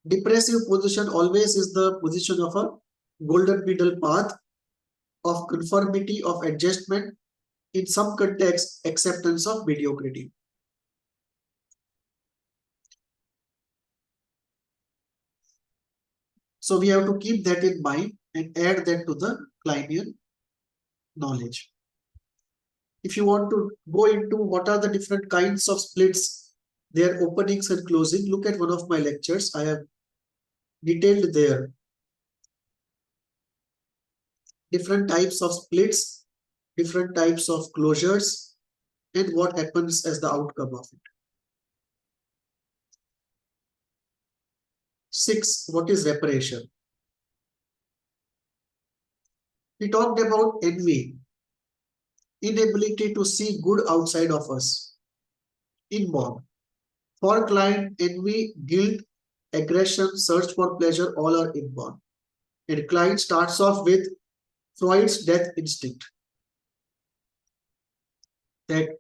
Depressive position always is the position of a golden middle path of conformity, of adjustment, in some context, acceptance of mediocrity. So we have to keep that in mind and add that to the Kleinian knowledge. If you want to go into what are the different kinds of splits, their openings and closing, look at one of my lectures. I have detailed there different types of splits, different types of closures, and what happens as the outcome of it. 6. What is reparation? We talked about envy, inability to see good outside of us, inborn. For Klein, envy, guilt, aggression, search for pleasure, all are inborn. And Klein starts off with Freud's death instinct. That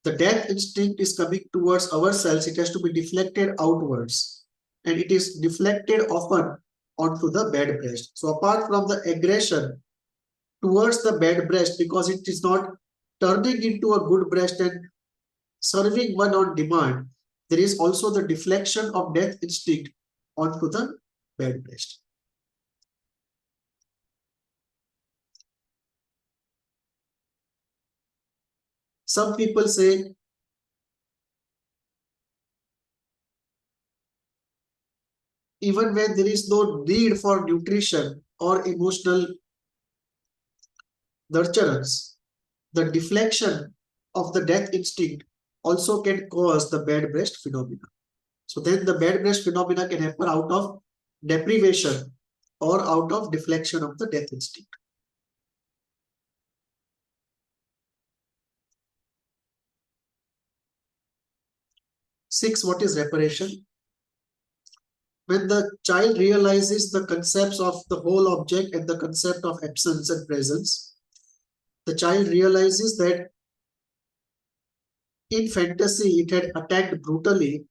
the death instinct is coming towards ourselves, it has to be deflected outwards. And it is deflected often onto the bad breast. So apart from the aggression towards the bad breast, because it is not turning into a good breast and serving one on demand, there is also the deflection of death instinct onto the bad breast. Some people say, even when there is no need for nutrition or emotional nurturance, the deflection of the death instinct also can cause the bad breast phenomena. So then the bad breast phenomena can happen out of deprivation or out of deflection of the death instinct. 6. What is reparation? When the child realizes the concepts of the whole object and the concept of absence and presence, the child realizes that in fantasy it had attacked brutally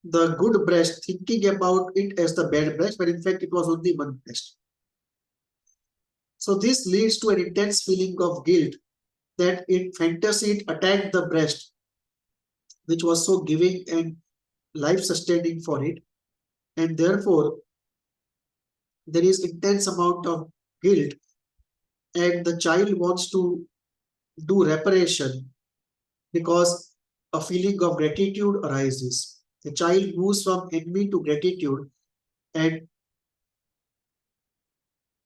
the good breast, thinking about it as the bad breast, but in fact it was only one breast. So this leads to an intense feeling of guilt that in fantasy it attacked the breast, which was so giving and life-sustaining for it, and therefore there is intense amount of guilt, and the child wants to do reparation because a feeling of gratitude arises. The child moves from envy to gratitude, and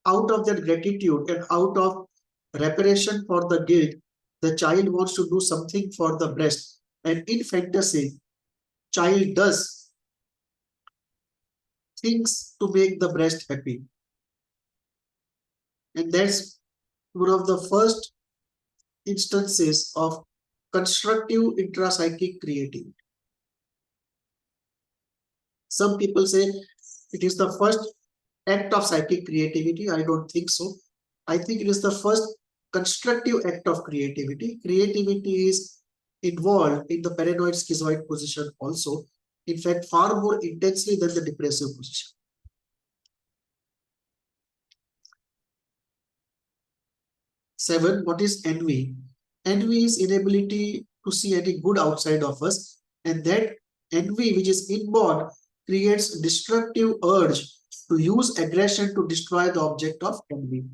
out of that gratitude and out of reparation for the guilt, the child wants to do something for the breast. And in fantasy, child does things to make the breast happy. And that's one of the first instances of constructive intrapsychic creativity. Some people say it is the first act of psychic creativity. I don't think so. I think it is the first constructive act of creativity. Creativity is involved in the paranoid schizoid position also. In fact, far more intensely than the depressive position. 7. What is envy? Envy is inability to see any good outside of us, and that envy, which is inborn, creates destructive urge to use aggression to destroy the object of envy.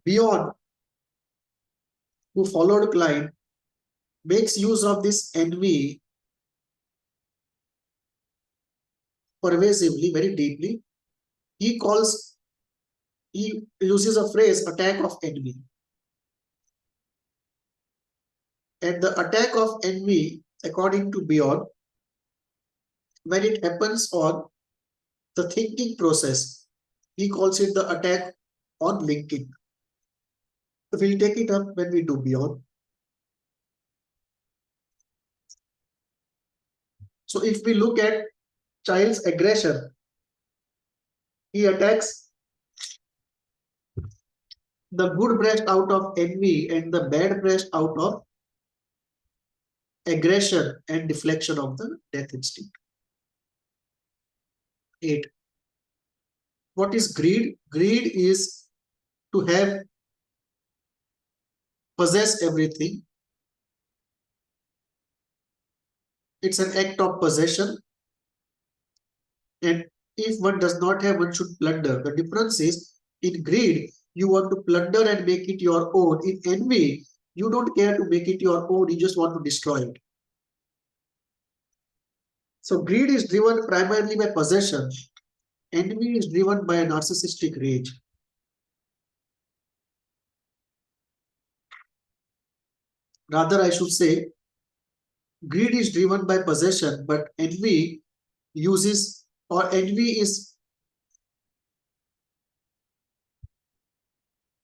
Beyond, who followed Klein, makes use of this envy pervasively, very deeply. He uses a phrase, attack of envy. And the attack of envy, according to Bjorn, when it happens on the thinking process, he calls it the attack on linking. We'll take it up when we do Bjorn. So if we look at child's aggression, he attacks the good breast out of envy and the bad breast out of aggression and deflection of the death instinct. 8. What is greed? Greed is to have, possess everything. It's an act of possession. And if one does not have, one should plunder. The difference is, in greed, you want to plunder and make it your own. In envy, you don't care to make it your own, you just want to destroy it. So greed is driven primarily by possession. Envy is driven by a narcissistic rage. Rather, I should say, greed is driven by possession, but envy uses, or envy is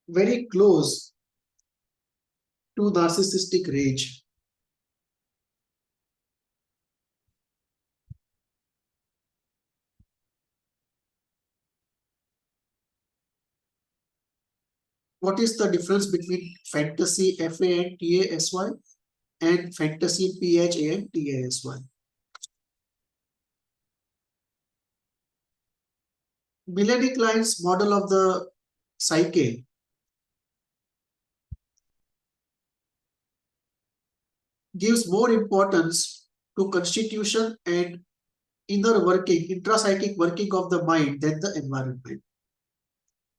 very close to narcissistic rage. What is the difference between fantasy, FANTASY, and fantasy, PHANTASY? Melanie Klein's model of the psyche gives more importance to constitution and inner working, intrapsychic working of the mind than the environment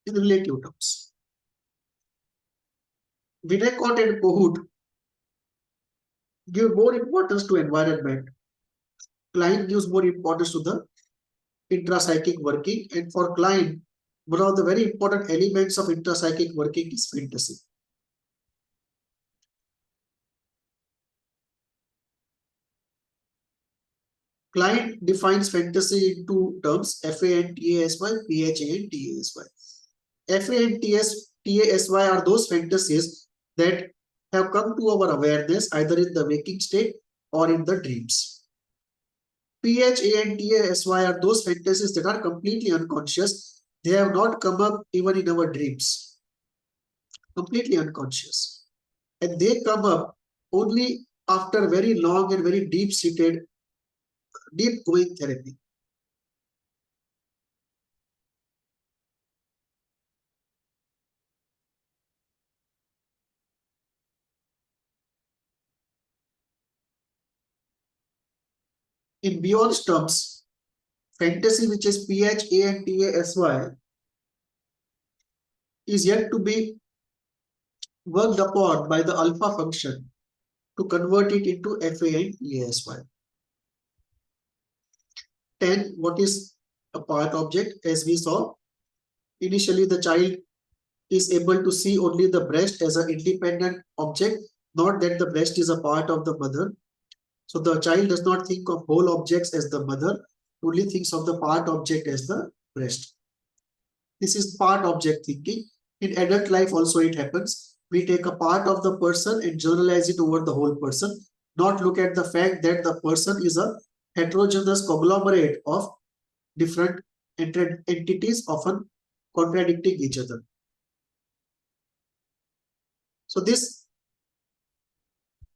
in relative terms. Winnicott and Kohut give more importance to environment. Klein gives more importance to the intrapsychic working, and for Klein, one of the very important elements of intrapsychic working is fantasy. Klein defines fantasy in two terms, FANTASY, PHANTASY. FANTASY are those fantasies that have come to our awareness either in the waking state or in the dreams. PHANTASY are those fantasies that are completely unconscious. They have not come up even in our dreams. Completely unconscious. And they come up only after very long and very deep-seated, deep-going therapy. In Beyond's terms, fantasy, which is PHANTASY, is yet to be worked upon by the alpha function to convert it into FANTASY. 10. What is a part object? As we saw, initially the child is able to see only the breast as an independent object, not that the breast is a part of the mother. So the child does not think of whole objects as the mother, only thinks of the part object as the breast. This is part object thinking. In adult life also it happens. We take a part of the person and generalize it over the whole person, not look at the fact that the person is a heterogeneous conglomerate of different entities, often contradicting each other. So this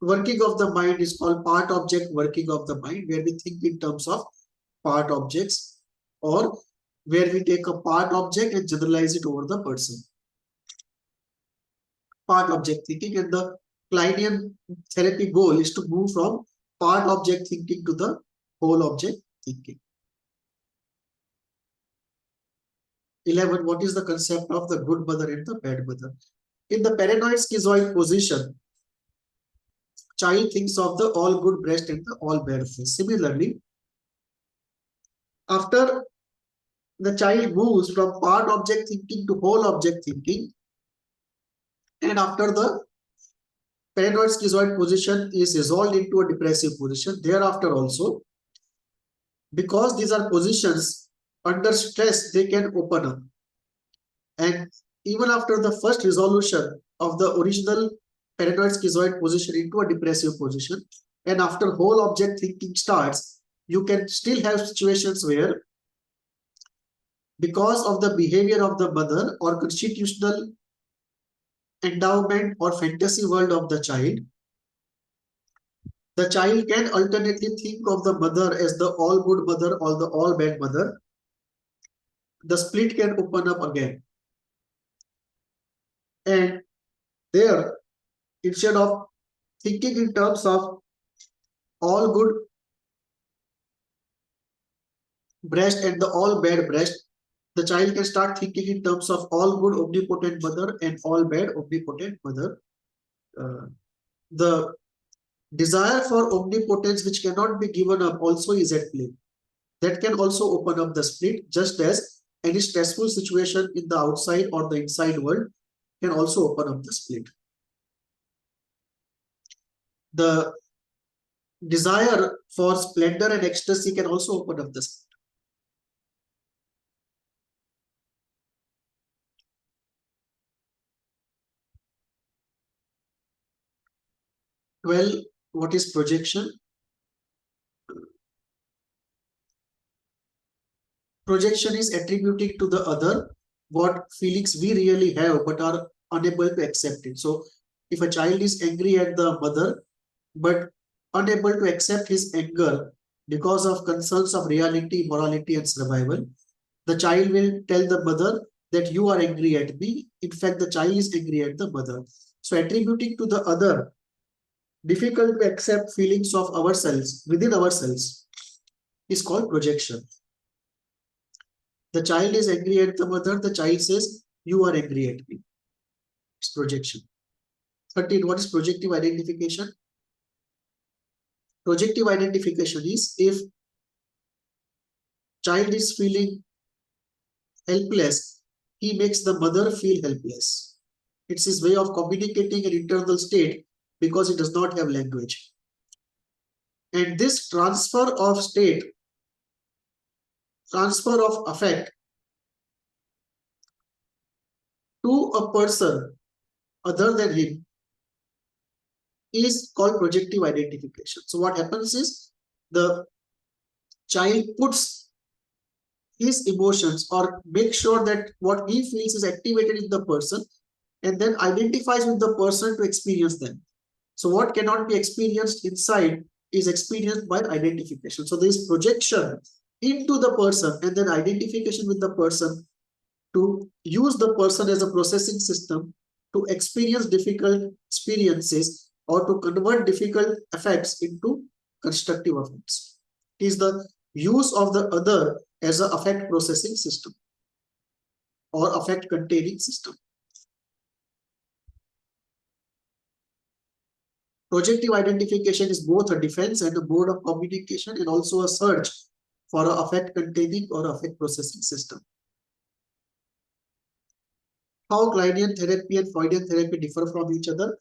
working of the mind is called part object working of the mind, where we think in terms of part objects, or where we take a part object and generalize it over the person. Part object thinking, and the Kleinian therapy goal is to move from part object thinking to the whole object thinking. 11. What is the concept of the good mother and the bad mother? In the paranoid schizoid position, child thinks of the all good breast and the all bad face. Similarly, after the child moves from part object thinking to whole object thinking, and after the paranoid schizoid position is resolved into a depressive position, thereafter also, because these are positions under stress, they can open up. And even after the first resolution of the original paranoid schizoid position into a depressive position, and after whole object thinking starts, you can still have situations where, because of the behavior of the mother or constitutional endowment or fantasy world of the child can alternately think of the mother as the all good mother or the all bad mother, the split can open up again. And there, instead of thinking in terms of all good breast and the all bad breast, the child can start thinking in terms of all good omnipotent mother and all bad omnipotent mother. The desire for omnipotence which cannot be given up also is at play. That can also open up the split, just as any stressful situation in the outside or the inside world can also open up the split. The desire for splendor and ecstasy can also open up the split. Well, what is projection? Projection is attributing to the other what feelings we really have but are unable to accept it. So if a child is angry at the mother but unable to accept his anger because of concerns of reality, morality, and survival, the child will tell the mother that you are angry at me. In fact, the child is angry at the mother. So attributing to the other difficult to accept feelings of ourselves within ourselves is called projection. The child is angry at the mother. The child says, you are angry at me. It's projection. 13. What is projective identification? Projective identification is if child is feeling helpless, he makes the mother feel helpless. It's his way of communicating an internal state because he does not have language. And this transfer of state, transfer of affect to a person other than him is called projective identification. So what happens is the child puts his emotions or make sure that what he feels is activated in the person and then identifies with the person to experience them. So what cannot be experienced inside is experienced by identification. So there is projection into the person and then identification with the person to use the person as a processing system to experience difficult experiences or to convert difficult effects into constructive effects. It is the use of the other as an affect processing system or affect containing system. Projective identification is both a defense and a mode of communication and also a search for an affect containing or affect processing system. How Kleinian therapy and Freudian therapy differ from each other?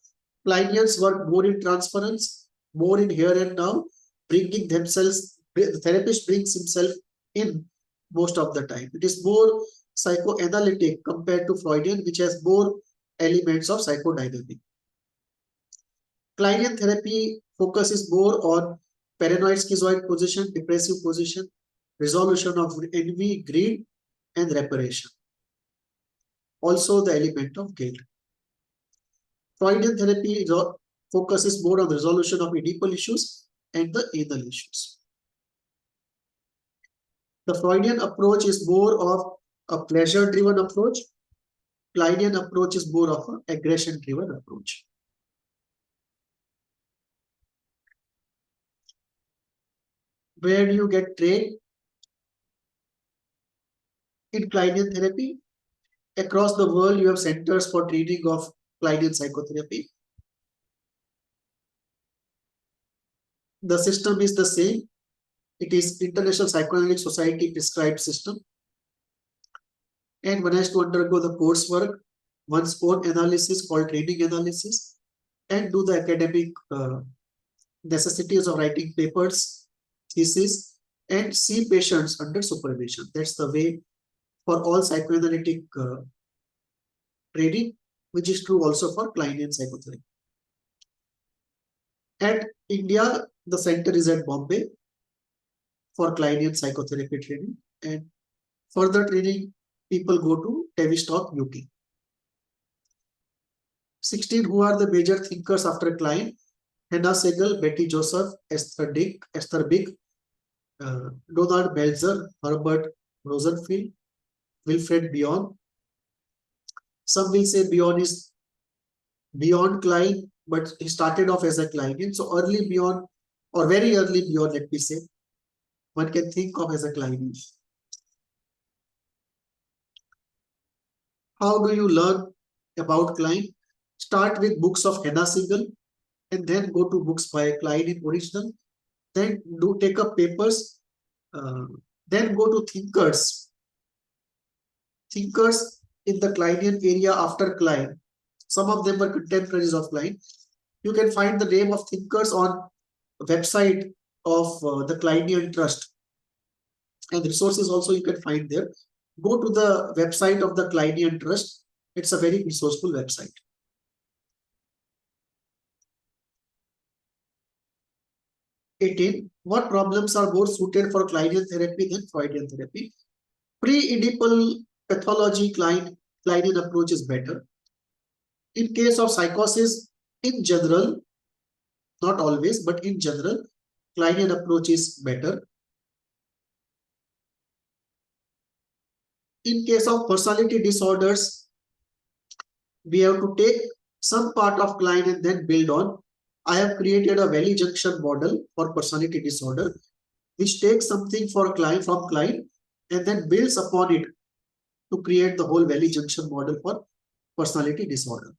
Kleinians work more in transference, more in here and now, bringing themselves, the therapist brings himself in most of the time. It is more psychoanalytic compared to Freudian, which has more elements of psychodynamic. Kleinian therapy focuses more on paranoid schizoid position, depressive position, resolution of envy, greed, and reparation. Also the element of guilt. Freudian therapy focuses more on the resolution of Oedipal issues and the anal issues. The Freudian approach is more of a pleasure-driven approach. Kleinian approach is more of an aggression-driven approach. Where do you get trained in Kleinian therapy? Across the world, you have centers for training of Kleinian psychotherapy. The system is the same. It is International Psychoanalytic Society prescribed system. And one has to undergo the coursework, one's own analysis called training analysis, and do the academic necessities of writing papers, thesis, and see patients under supervision. That's the way for all psychoanalytic training, which is true also for Kleinian psychotherapy. At India, the center is at Bombay for Kleinian psychotherapy training, and further training people go to Tavistock, UK. 16. Who are the major thinkers after Klein? Hannah Segal, Betty Joseph, Esther Big, Donald Meltzer, Herbert Rosenfield. Wilfred Bion. Some will say Bion is beyond Klein, but he started off as a Kleinian. So early Bion, or very early Bion, let me say, one can think of as a Kleinian. How do you learn about Klein? Start with books of Hannah Siegel and then go to books by Klein in original. Then do take up papers. Then go to thinkers. Thinkers in the Kleinian area after Klein. Some of them were contemporaries of Klein. You can find the name of thinkers on website of the Kleinian Trust. And resources also you can find there. Go to the website of the Kleinian Trust. It's a very resourceful website. 18. What problems are more suited for Kleinian therapy than Freudian therapy? Pre-Oedipal pathology Kleinian approach is better. In case of psychosis, in general, not always, but in general, Kleinian approach is better. In case of personality disorders, we have to take some part of Klein and then build on. I have created a valley junction model for personality disorder, which takes something from Klein and then builds upon it to create the whole valley junction model for personality disorder.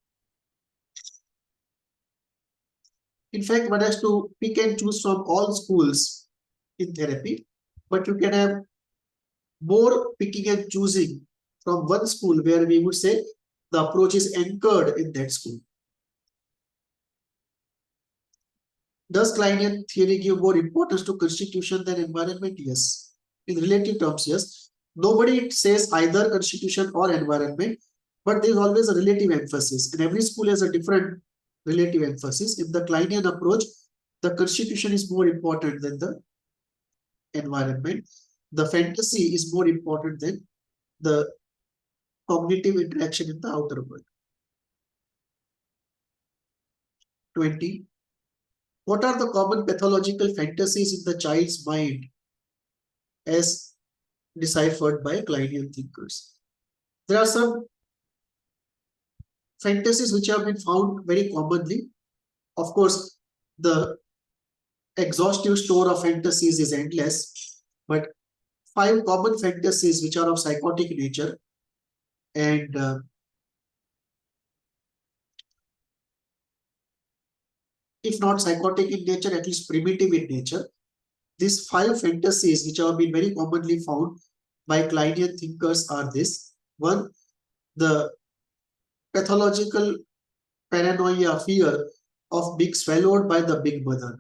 In fact, one has to pick and choose from all schools in therapy, but you can have more picking and choosing from one school where we would say the approach is anchored in that school. Does Kleinian theory give more importance to constitution than environment? Yes. In relative terms, yes. Nobody says either constitution or environment, but there is always a relative emphasis. And every school has a different relative emphasis. In the Kleinian approach, the constitution is more important than the environment. The fantasy is more important than the cognitive interaction in the outer world. 20. What are the common pathological fantasies in the child's mind as deciphered by Kleinian thinkers? There are some fantasies which have been found very commonly. Of course, the exhaustive store of fantasies is endless, but 5 common fantasies which are of psychotic nature and if not psychotic in nature, at least primitive in nature. These 5 fantasies which have been very commonly found by Kleinian thinkers are this. 1. The pathological paranoia, fear of being swallowed by the big mother,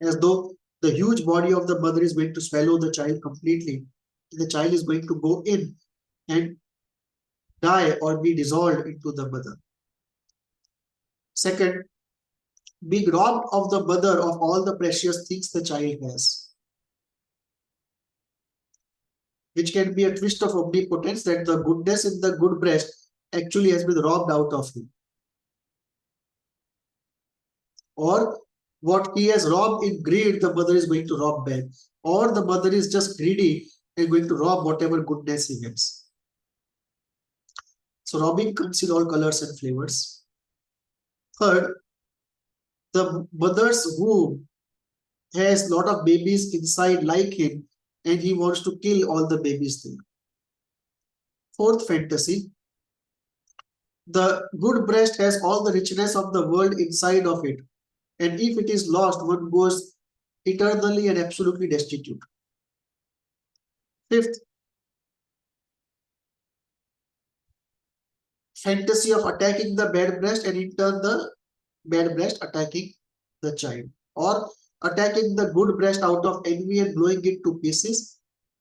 as though the huge body of the mother is going to swallow the child completely. The child is going to go in and die or be dissolved into the mother. Second, being robbed of the mother of all the precious things the child has, which can be a twist of omnipotence, that the goodness in the good breast actually has been robbed out of him. Or what he has robbed in greed, the mother is going to rob back. Or the mother is just greedy and going to rob whatever goodness he gets. So robbing comes in all colors and flavors. Third, the mother's womb has a lot of babies inside like him and he wants to kill all the babies there. Fourth fantasy, the good breast has all the richness of the world inside of it, and if it is lost, one goes eternally and absolutely destitute. Fifth, fantasy of attacking the bad breast and in turn the bad breast attacking the child, or attacking the good breast out of envy and blowing it to pieces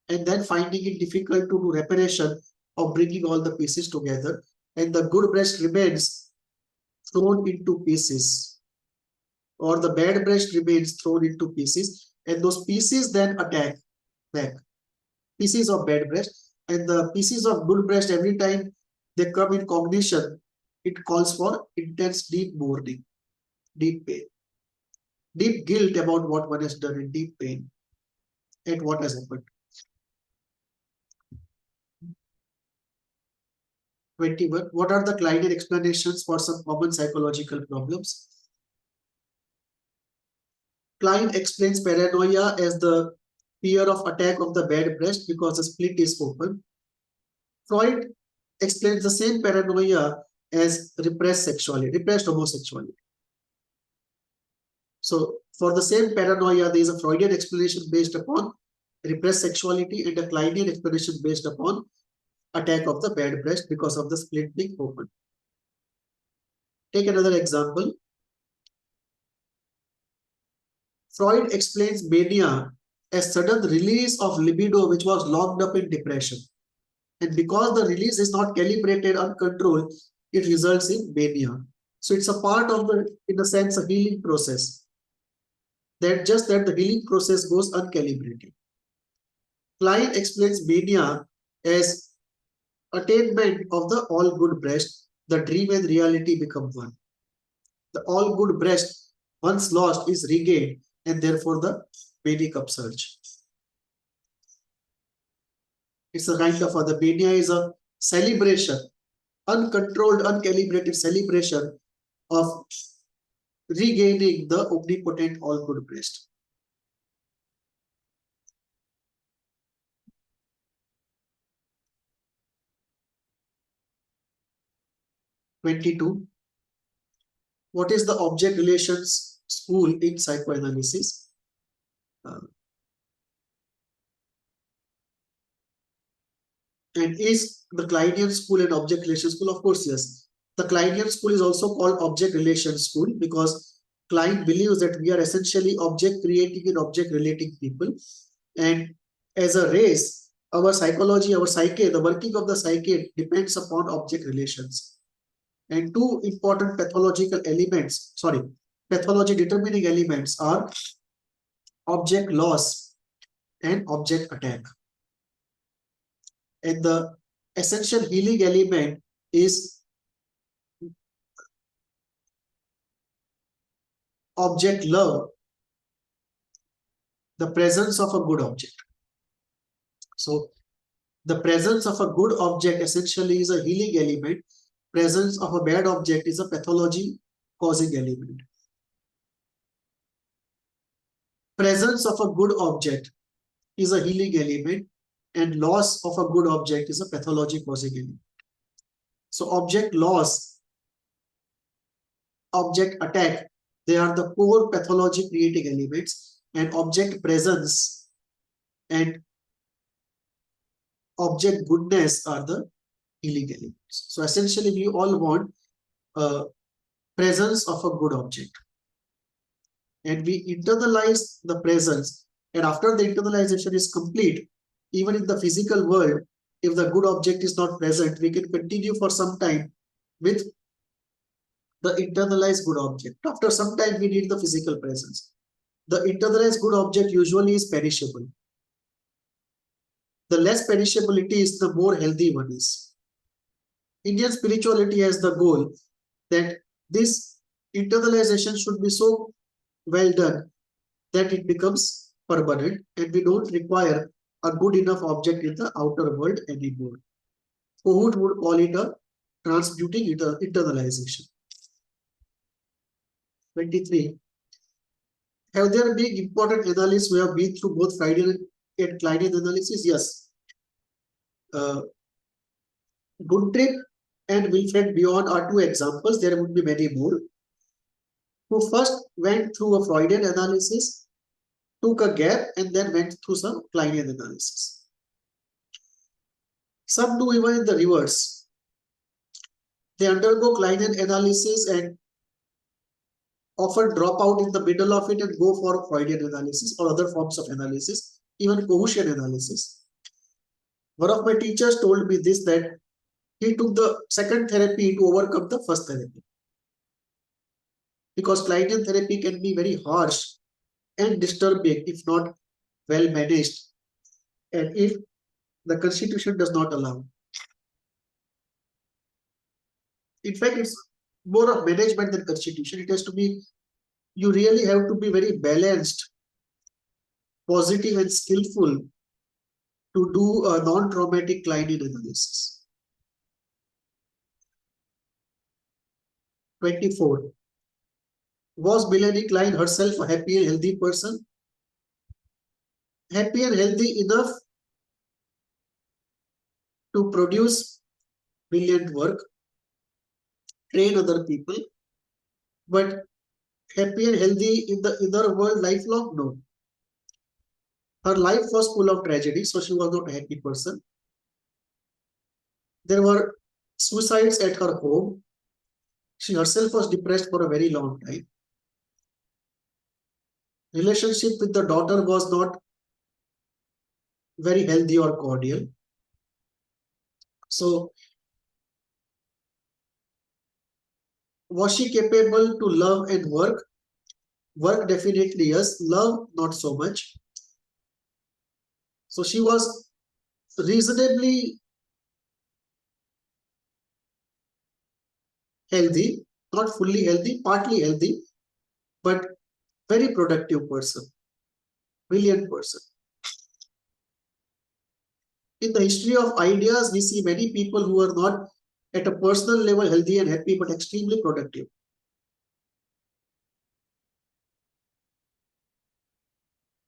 and then finding it difficult to do reparation of bringing all the pieces together, and the good breast remains thrown into pieces, or the bad breast remains thrown into pieces, and those pieces then attack back, pieces of bad breast, and the pieces of good breast, every time they come in cognition, it calls for intense deep mourning, deep pain, deep guilt about what one has done, and deep pain at what has happened. 21. What are the Kleinian explanations for some common psychological problems? Klein explains paranoia as the fear of attack of the bad breast because the split is open. Freud explains the same paranoia as repressed homosexuality. So for the same paranoia, there is a Freudian explanation based upon repressed sexuality and a Kleinian explanation based upon attack of the bad breast because of the split being open. Take another example. Freud explains mania as sudden release of libido which was locked up in depression. And because the release is not calibrated, uncontrolled, it results in mania. So it's a part of the, in a sense, a healing process. That the healing process goes uncalibrated. Klein explains mania as attainment of the all good breast, the dream and reality become one. The all good breast, once lost, is regained, and therefore the manic upsurge. It's a kind of the mania is a celebration, uncontrolled, uncalibrated celebration of regaining the omnipotent all good breast. What is the object relations school in psychoanalysis? And is the Kleinian school an object relation school? Of course, yes. The Kleinian school is also called object relation school because Klein believes that we are essentially object creating and object relating people. And as a race, our psychology, our psyche, the working of the psyche depends upon object relations. And two important pathology determining elements are object loss and object attack. And the essential healing element is object love, the presence of a good object. So the presence of a good object essentially is a healing element. Presence of a bad object is a pathology causing element. Presence of a good object is a healing element, and loss of a good object is a pathology causing element. So object loss, object attack, they are the core pathology creating elements, and object presence and object goodness are the healing elements. So essentially we all want presence of a good object, and we internalize the presence, and after the internalization is complete, even in the physical world, if the good object is not present, we can continue for some time with the internalized good object. After some time, we need the physical presence. The internalized good object usually is perishable. The less perishable it is, the more healthy one is. Indian spirituality has the goal that this internalization should be so well done that it becomes permanent, and we don't require a good enough object in the outer world anymore. Who would call it a transmuting internalization. 23. Have there been important analysts who have been through both Freudian and Kleinian analysis? Yes. Guntrip and Wilfred Bion are two examples. There would be many more. Who first went through a Freudian analysis, took a gap, and then went through some Kleinian analysis. Some do even in the reverse. They undergo Kleinian analysis and often drop out in the middle of it and go for Freudian analysis or other forms of analysis, even Cohusian analysis. One of my teachers told me this, that he took the second therapy to overcome the first therapy. Because Kleinian therapy can be very harsh and disturbing if not well managed, and if the constitution does not allow. In fact, it's more of management than constitution. It has to be, you really have to be very balanced, positive and skillful to do a non-traumatic Kleinian analysis. 24. Was Melanie Klein herself a happy and healthy person? Happy and healthy enough to produce brilliant work, train other people, but happy and healthy in the inner world lifelong? No. Her life was full of tragedy, so she was not a happy person. There were suicides at her home. She herself was depressed for a very long time. Relationship with the daughter was not very healthy or cordial. So, was she capable to love and work? Work definitely yes, love not so much. So she was reasonably healthy, not fully healthy, partly healthy, but very productive person, brilliant person. In the history of ideas, we see many people who are not at a personal level healthy and happy, but extremely productive.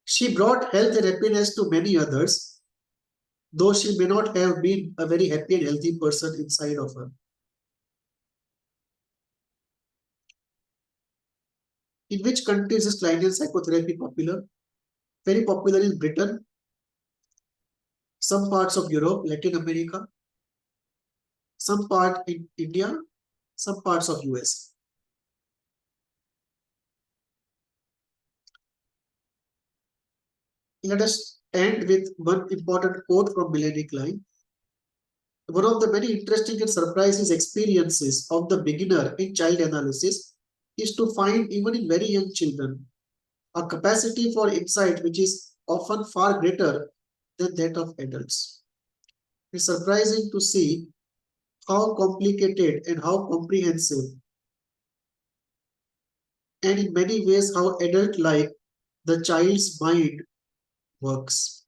She brought health and happiness to many others, though she may not have been a very happy and healthy person inside of her. In which countries is Kleinian psychotherapy popular? Very popular in Britain, some parts of Europe, Latin America, some part in India, some parts of US. Let us end with one important quote from Melanie Klein. One of the many interesting and surprising experiences of the beginner in child analysis is to find, even in very young children, a capacity for insight which is often far greater than that of adults. It's surprising to see how complicated and how comprehensive, and in many ways how adult-like, the child's mind works.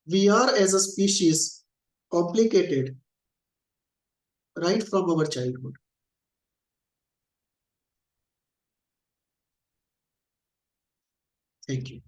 We are, as a species, complicated right from our childhood. Thank you.